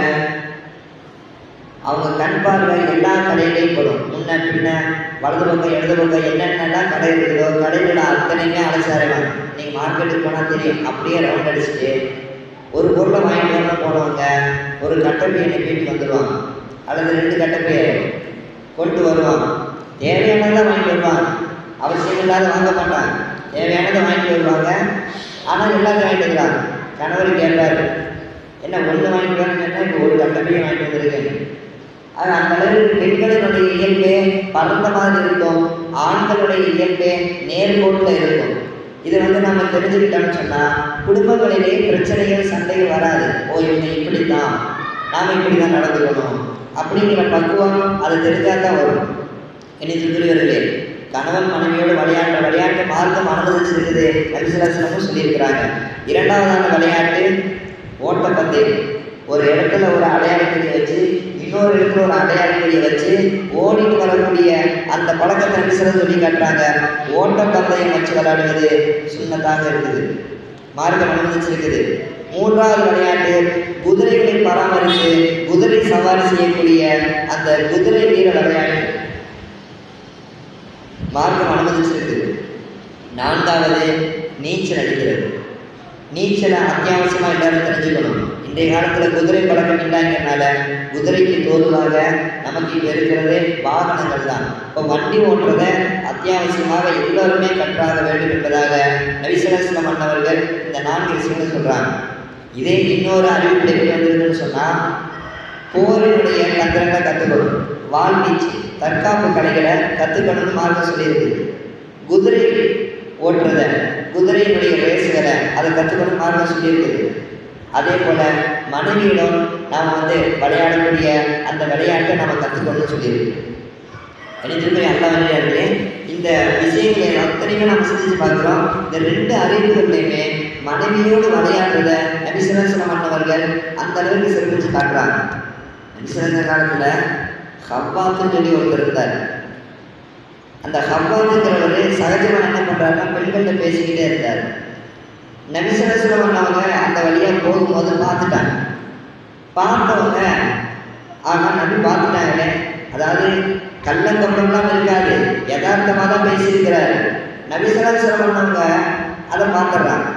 [SPEAKER 1] அவங்க கண் பார்வை எல்லா கடையிலையும் போடும். முன்ன பின்ன வலது பக்கம் இடது பக்கம் என்னென்னலாம் கடை இருக்குதோ கடையில் அத்தனையுமே அலசாருவாங்க. நீங்கள் மார்க்கெட்டுக்கு போனால் தெரியும். அப்படியே ரவுண்ட் அடிச்சுட்டு ஒரு பொருளை வாங்கிட்டு வர போனவங்க ஒரு கட்டப்பையை நெப்பிட்டு வந்துடுவாங்க, அல்லது 2 கட்டப்பையை கொண்டு வருவாங்க. தேவையானதை வாங்கிட்டு வருவாங்க, அவசியம் இல்லாத வாங்க மாட்டாங்க. தேவையானதை வாங்கிட்டு வருவாங்க, ஆனால் எல்லாத்தையும் வாங்கிட்டு வருவாங்க. கணவர் கேட்பாரு, என்ன ஒன்று வாங்கிட்டு வரேன்னு சொன்னால் இப்போ ஒரு கட்டப்பையை வாங்கிட்டு வந்துருக்கேன். அது அந்த அளவுக்கு பெண்களினுடைய இயல்பே பறந்த மாதிரி இருக்கும், ஆண்களுடைய இயல்பே நேர்கோட்டில் இருக்கும். இதை நம்ம தெரிஞ்சுக்கிட்டோம்னு சொன்னால் குடும்பங்களிலே பிரச்சனைகள் சண்டைகள் வராது. ஓ இவங்க இப்படித்தான், நாம் இப்படி தான் நடந்துக்கணும் அப்படிங்கிற பக்குவம் அது தெரிஞ்சால் தான் வரும். இனி திருவர்களே, கணவன் மனைவியோடு விளையாட்டு மார்க்கம் அனுமதிச்சிருக்குது. நபிசுல்லாஹ் சொல்லியிருக்கிறாங்க. 2வதான விளையாட்டு ஓட்டப்பந்தயம். ஒரு இடத்துல ஒரு அடையாளக்குறியை வச்சு இன்னொரு இடத்துல ஒரு அடையாளக்குறியை வச்சு ஓடிட்டு வரக்கூடிய அந்த பழக்கத்தை நபிசுல்லாஹ் சொல்லி காட்டுறாங்க. ஓட்டப்பந்தயம் வச்சு விளையாடுவது சுன்னத்தாக இருக்குது, மார்க்கம் அனுமதிச்சிருக்குது. 3வது விளையாட்டு குதிரைகளை பராமரித்து குதிரை சவாரி செய்யக்கூடிய அந்த குதிரை வீர விளையாட்டு, மார்க்கம் அனுமதிச்சிருக்குது. 4வது நீச்சல் அடிக்கிறது. நீச்சலை அத்தியாவசியமாக எல்லாரும் தெரிஞ்சுக்கணும். இன்றைய காலத்தில் குதிரை பழக்கம் இல்லைங்கிறனால குதிரைக்கு தோதுவாக நமக்கு இப்போ இருக்கிறதே வாகனங்கள் தான். இப்போ வண்டி ஓட்டுறதை அத்தியாவசியமாக எல்லோருமே கற்றாக வேண்டும் என்பதாக நபிசுல்லாஹ் அவர்கள் இந்த 4 விஷயங்களை சொல்கிறாங்க. இதே இன்னொரு அறிவிப்பு எப்படி வந்திருக்குன்னு சொன்னால், போரினுடைய தந்திரங்களை கற்றுக்கணும், வாழ்வீச்சு தற்காப்பு கலைகளை கற்றுக்கணும்னு மார்க்கம் சொல்லியிருக்கு. குதிரை ஓட்டுறதை, குதிரையினுடைய ரேஸுகளை அதை கற்றுக்கணும் மார்க்கம் சொல்லியிருக்குது. அதே போல் மனைவியிடம் நாம் விளையாடக்கூடிய அந்த விளையாட்டை நம்ம கற்றுக்கணும்னு சொல்லியிருக்கு. திருப்பி அல்லாஹ்விலே இந்த விஷயங்களை அத்தனையுமே நம்ம சிந்திச்சு பார்க்குறோம். இந்த 2 அறிவுகள்லையுமே மனைவியோடு விளையாடுறத நபிசுல்லாஹ் அவர்கள் அந்த அளவுக்கு சிறப்பிச்சு காட்டுறாங்க. நபிசுல்லாஹ் காலத்தில் ஹவ்வாத்துன்னு சொல்லி ஒருத்தர் இருந்தார். அந்த ஹவ்வாத்துங்கிறவர் சகஜமாக என்ன பண்ணுறாருன்னா பெண்கள்கிட்ட பேசிக்கிட்டே இருந்தார். நபிசுல்லாஹ் அவங்க அந்த வழியாக போகும்போது பார்த்துட்டாங்க. பார்த்தவங்க ஆனால் நபி பார்த்துட்டாங்களே, அதாவது கள்ளக்கம்பெல்லாம் இருக்காது, யதார்த்தமாக தான் பேசியிருக்கிறாரு. நபிசுல்லாஹ் அவங்க அதை பார்த்துடுறாங்க.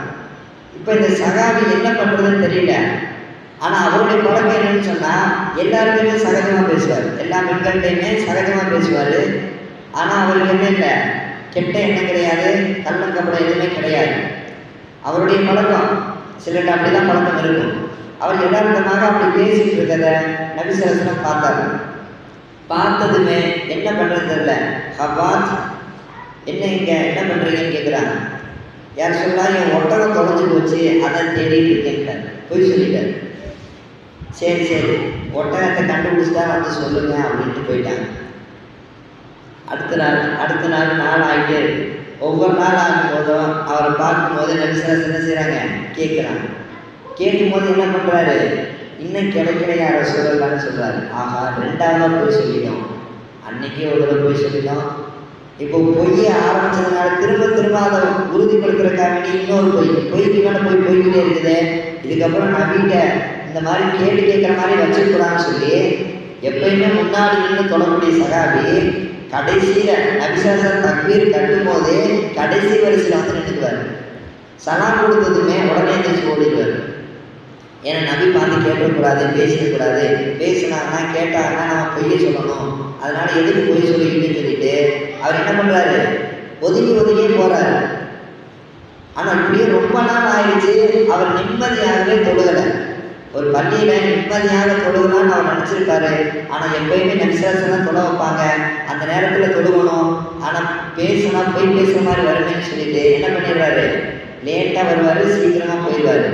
[SPEAKER 1] இப்போ இந்த சகாபி என்ன பண்ணுறதுன்னு தெரியல. ஆனால் அவருடைய பழக்கம் என்னன்னு சொன்னால் எல்லாருக்குமே சகஜமாக பேசுவார், எல்லா பெண்கள்கிட்டையுமே சகஜமாக பேசுவார். ஆனால் அவருக்கு என்ன இல்லை, கெட்ட எண்ணம் கிடையாது, கள்ளக்கம்பளம் எதுவுமே கிடையாது. அவருடைய பழக்கம் சிலர்கிட்ட அப்படி தான் பழக்கம் இருக்கும். அவர் யதார்த்தமாக அப்படி பேசிட்டு இருக்கிறத நபிசுல்லாஹ் பார்த்தாரு. பார்த்ததுமே என்ன பண்ணுறது தெரியல, ஹவ்வாத் என்ன இங்கே என்ன பண்ணுறீங்கன்னு கேட்குறாங்க. யார் சொல்லலாம் என் ஒட்டகம் தொலைஞ்சு போச்சு அதை தேடிட்டு இருக்கேன்ட்டார். போய் சொல்லிட்டார். சரி சரி ஒட்டகத்தை கண்டுபிடிச்சிட்டா வந்து சொல்லுங்க அப்படின்ட்டு போயிட்டாங்க. அடுத்த நாள் ஆகிட்டே இருக்கு. ஒவ்வொரு நாள் ஆகும்போதும் அவரை பார்க்கும்போது நபிசரஸ் என்ன செய்கிறாங்க, கேட்குறாங்க. கேட்கும்போது என்ன பண்ணுறாரு, இன்னும் கிடைக்கல யாரை சொல்லலான்னு சொல்கிறாரு. ஆஹா, ரெண்டாவதாக போய் சொல்லிட்டோம். அன்னைக்கே ஒரு தடவை போய் சொல்லிட்டோம். இப்போ பொய்ய ஆரம்பிச்சதுனால திரும்ப அதை உறுதிப்படுத்துறதுக்காக வேண்டி இன்னொரு பொய்க்கு மேலே போய்கிட்டே இருக்குது. இதுக்கப்புறம் நபிகிட்ட இந்த மாதிரி கேள்வி கேட்குற மாதிரி வச்சுக்கூடாதுன்னு சொல்லி எப்பயுமே முன்னாடி நின்று தொடரக்கூடிய சகாபி கடைசியில் நபிசாசர் தக்பீர் கட்டும் போதே கடைசி வரிசையில் வந்து நின்றுக்குவார். சலாம் கொடுத்ததுமே உடனே எந்திரிச்சு ஓடிடுவார். ஏன்னா நபி பார்த்து கேட்கக்கூடாது, பேசிடக்கூடாது. பேசினாங்கன்னா கேட்டாங்கன்னா நம்ம பொய்ய சொல்லணும். அதனால எதுக்கு பொய் சொல்லிக்கிட்டுன்னு சொல்லிட்டு அவர் என்ன பண்ணுறாரு, ஒதுங்கியே போகிறாரு. ஆனால் இப்படியே ரொம்ப நாள் ஆயிடுச்சு, அவர் நிம்மதியாகவே தொழுகலை. ஒரு பள்ளியில் நிம்மதியாக தொழுகலான்னு அவர் நினச்சிருக்காரு. ஆனால் எப்பயுமே நபிசாசனம் தொழ வைப்பாங்க, அந்த நேரத்தில் தொழுகணும். ஆனால் பேசினா போய் பேசுகிற மாதிரி வருமேன்னு சொல்லிட்டு என்ன பண்ணிடுறாரு, லேட்டாக வருவார், சீக்கிரமாக போயிடுவார்.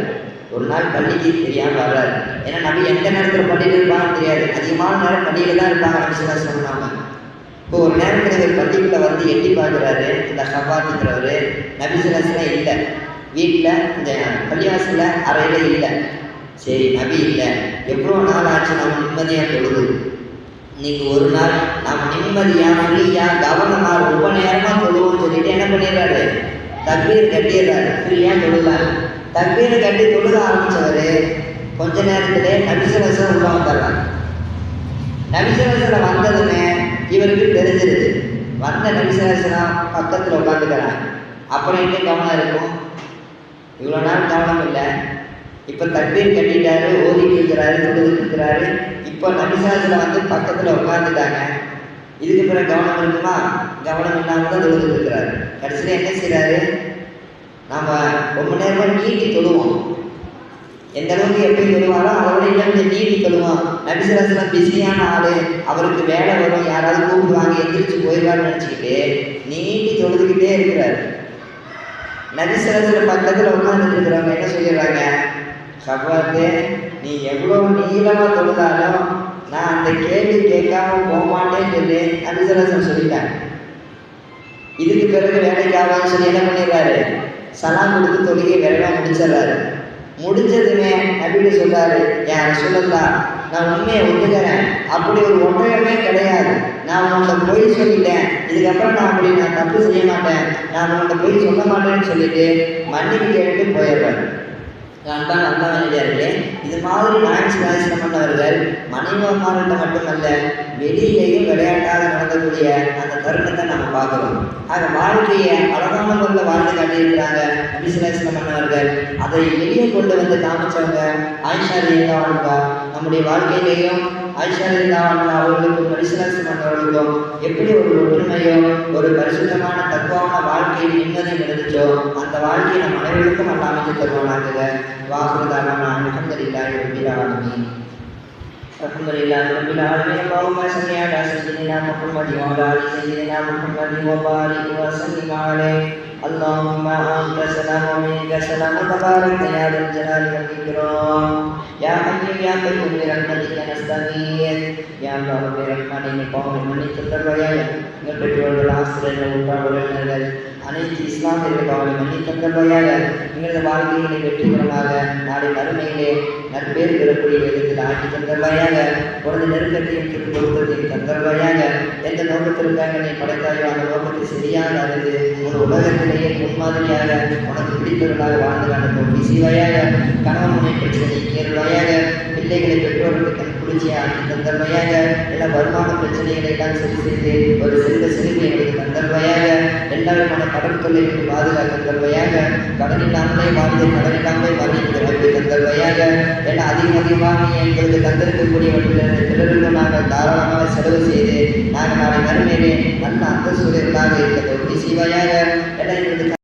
[SPEAKER 1] ஒரு நாள் பள்ளிக்கு தெரியாமல் வர்றாரு. ஏன்னா நபி எந்த நேரத்தில் பள்ளியில் இருப்பாங்கன்னு தெரியாது. அதிகமான நேரம் பள்ளியில் தான் இருப்பாங்க நபிசாசனம் சொன்னாங்க. இப்போ ஒரு நேரத்தில் இவர் பள்ளிக்குள்ளே வந்து எட்டி பார்க்குறாரு. இந்த ஹபாத்துங்கிறவர் நபிசாசனம் இல்லை, வீட்டில் இந்த பள்ளிவாசலில் அறையில் இல்லை. சரி நபி இல்லை, எவ்வளோ நாள் ஆச்சு நம்ம நிம்மதியாக தொழுது. நீங்கள் ஒரு நாள் நம்ம நிம்மதியாக ஃப்ரீயாக கவனமாக ரொம்ப நேரமாக தொழுவோம்னு சொல்லிட்டு என்ன பண்ணிடுறாரு, தக்பீர் கட்டிடுறாரு. ஃப்ரீயாக தொழுலாம். தக்பீரை கட்டி தொழுக ஆரம்பித்தவர் கொஞ்ச நேரத்திலே நபிசரசன் உள்ள வந்துடுறாங்க. நபிசரசனை வந்ததுமே இவருக்கு தெரிஞ்சிருது. வந்த நபிசரசனா பக்கத்தில் உட்காந்துக்கிறாங்க. அப்புறம் என்ன கவனம் இருக்கும், இவ்வளோ நாள் கவனம் இல்லை. இப்போ தக்பீர் கட்டிட்டாரு, ஓதிட்டு இருக்கிறாரு, தொழுதுட்டு இருக்கிறாரு. இப்போ நபிசாரத்தில் வந்து பக்கத்தில் உட்காந்துட்டாங்க. இதுக்கு பிறகு கவனம் இருக்குமா, கவனம் இல்லாமல் தான் தொழுதுட்டு இருக்கிறாரு. கடைசியில் என்ன செய்கிறாரு, நாம் ரொம்ப நேரமாக நீட்டி தொழுவோம். எந்த அளவுக்கு எப்படி தொழுவாரோ அதோட இன்னும் கொஞ்சம் நீட்டி தொழுவோம். நபிசாரத்தில் பிஸியான ஆள், அவருக்கு வேலை வரும், யாராவது கூப்பிடுவாங்க, எந்திரிச்சு போயிடுவான்னு நினச்சிக்கிட்டு நீட்டி தொழுதுகிட்டே இருக்கிறாரு. நபிசாரத்தில் பக்கத்தில் உட்காந்துட்டு இருக்கிறவங்க என்ன சொல்லிடுறாங்க, சபாத்து நீ எவ்வளோ நீளமாக தொழுதாலும் நான் அந்த கேள்வி கேட்காம போகமாட்டேன்னு சொல்லி நபிசரசன் சொல்லிட்டாங்க. இதுக்கு பிறகு வேலைக்கு ஆகாதுன்னு சொல்லி என்ன பண்ணிடுறாரு, சலாம் கொடுத்து தொழுகை விரைவாக முடிச்சிடுறாரு. முடிஞ்சதுமே நபிட்டு சொல்கிறாரு, என் சொல்லலாம் நான் உண்மையை ஒத்துக்கிறேன், அப்படி ஒரு ஒன்றையுமே கிடையாது, நான் உன்கிட்ட பொய் சொல்லிட்டேன், இதுக்கப்புறம் நான் தப்பு செய்ய மாட்டேன், நான் உன்கிட்ட பொய் சொல்ல மாட்டேன்னு சொல்லிட்டு மன்னிப்பு கேட்டு போயிடுறேன். அன்பான அல்லா வேண்டியார்களே, இது மாதிரி நாயகம் பண்ணவர்கள் மனைவிமார்கிட்ட மட்டுமல்ல வெளியிலேயும் விளையாட்டாக நடக்கக்கூடிய அந்த தருணத்தை நம்ம பார்க்குறோம். ஆக வாழ்க்கையை அழகான முறையில் வாழ்ந்து காட்டியிருக்கிறாங்க நபிசுல்லாஹ் பண்ணவர்கள். அதை வெளியே கொண்டு வந்து காமிச்சவங்க ஆயிஷா ரலியல்லாஹு அன்ஹா. நம்முடைய வாழ்க்கையிலேயும் ஆயிஷா ரலியல்லாஹு அன்ஹா அவர்களுக்கும் நபிசுல்லாஹ் பண்ணவர்களுக்கும் எப்படி ஒரு ஒற்றுமையோ ஒரு பரிசுத்தமான தத்துவமான வாழ்க்கையில் நிம்மதியும் இருந்துச்சோ அந்த வாழ்க்கையை நம் அனைவருக்கும் அல்லா அமைத்து தருவானாக. வாஹிருதாவானா அல்ஹம்துலில்லாஹி ரப்பில் ஆலமீன். அல்ஹம்துலில்லாஹி ரப்பில் ஆலமீன். அல்லாஹும்ம ஸல்லி அலா ஸய்யிதினா முஹம்மதி வ அலா ஆலி ஸய்யிதினா முஹம்மதி வ பாரிக் வ ஸல்லிம் அலைஹி. அல்லாஹும்ம அன்த ஸலாம் வ மின்க ஸலாம் வ தபாரக் யா தல் ஜலாலி வல் இக்ராம். யா ஹய்யு யா கய்யூம் பி ரஹ்மதிக நஸ்தகீஸ். யா அல்லாஹ் பி ரஹ்மதிக பாவங்களை மன்னித்து தருவாயாக. எங்கள் பெற்றோர்கள், ஆசிரியர்கள், உற்றார் உறவினர்கள் அனைத்து இஸ்லாமியர்கள் பாவங்களை மன்னித்து தருவாயாக. எங்களது வாழ்க்கைகளை வெற்றிகரமாக நாளை மறுமையிலே நற்பேர் பெறக்கூடிய விதத்தில் ஆக்கி தந்தருவாயாக. உனது நெருக்கத்தையும் திருப்பொருத்தத்தையும் தந்தருவாயாக. எந்த நோக்கத்திற்காக நீ படைத்தாயோ அந்த நோக்கத்தை சரியாக அறிந்து ஒரு உலகத்திலேயே முன்மாதிரியாக உனக்கு பிடித்தவர்களாக வாழ்ந்து காண செய்வாயாக. கணவன் முனை பிரச்சனை கேள்வாயாக. பிள்ளைகளை பெற்றோர்களுக்கு கண் குளிர்ச்சியாக ஆக்கி தந்தருவாயாக. எல்லா வருமான பிரச்சனைகளை எல்லாம் சரி செய்து ஒரு செல்வ எங்களுக்கு தந்தருவாயாக. எல்லா விதமான கடன் தொல்லைகளுக்கு பாதுகாக்க தருவாயாக. கடனில்லாமலே வாழ்ந்து கடனில்லாமலே மரணிக்க வாய்ப்பை தந்தருவாயாக. ஏன்னா அதிகமாக நீ எங்களுக்கு தந்திருக்கக்கூடியவற்றிலிருந்து பிறருக்கு நாங்கள் தாராளமாக செலவு செய்து நாங்கள் நாளை மறுமையிலே நல்ல அந்தஸ்துடையவர்களாக இருக்க செய்வாயாக. எல்லாம்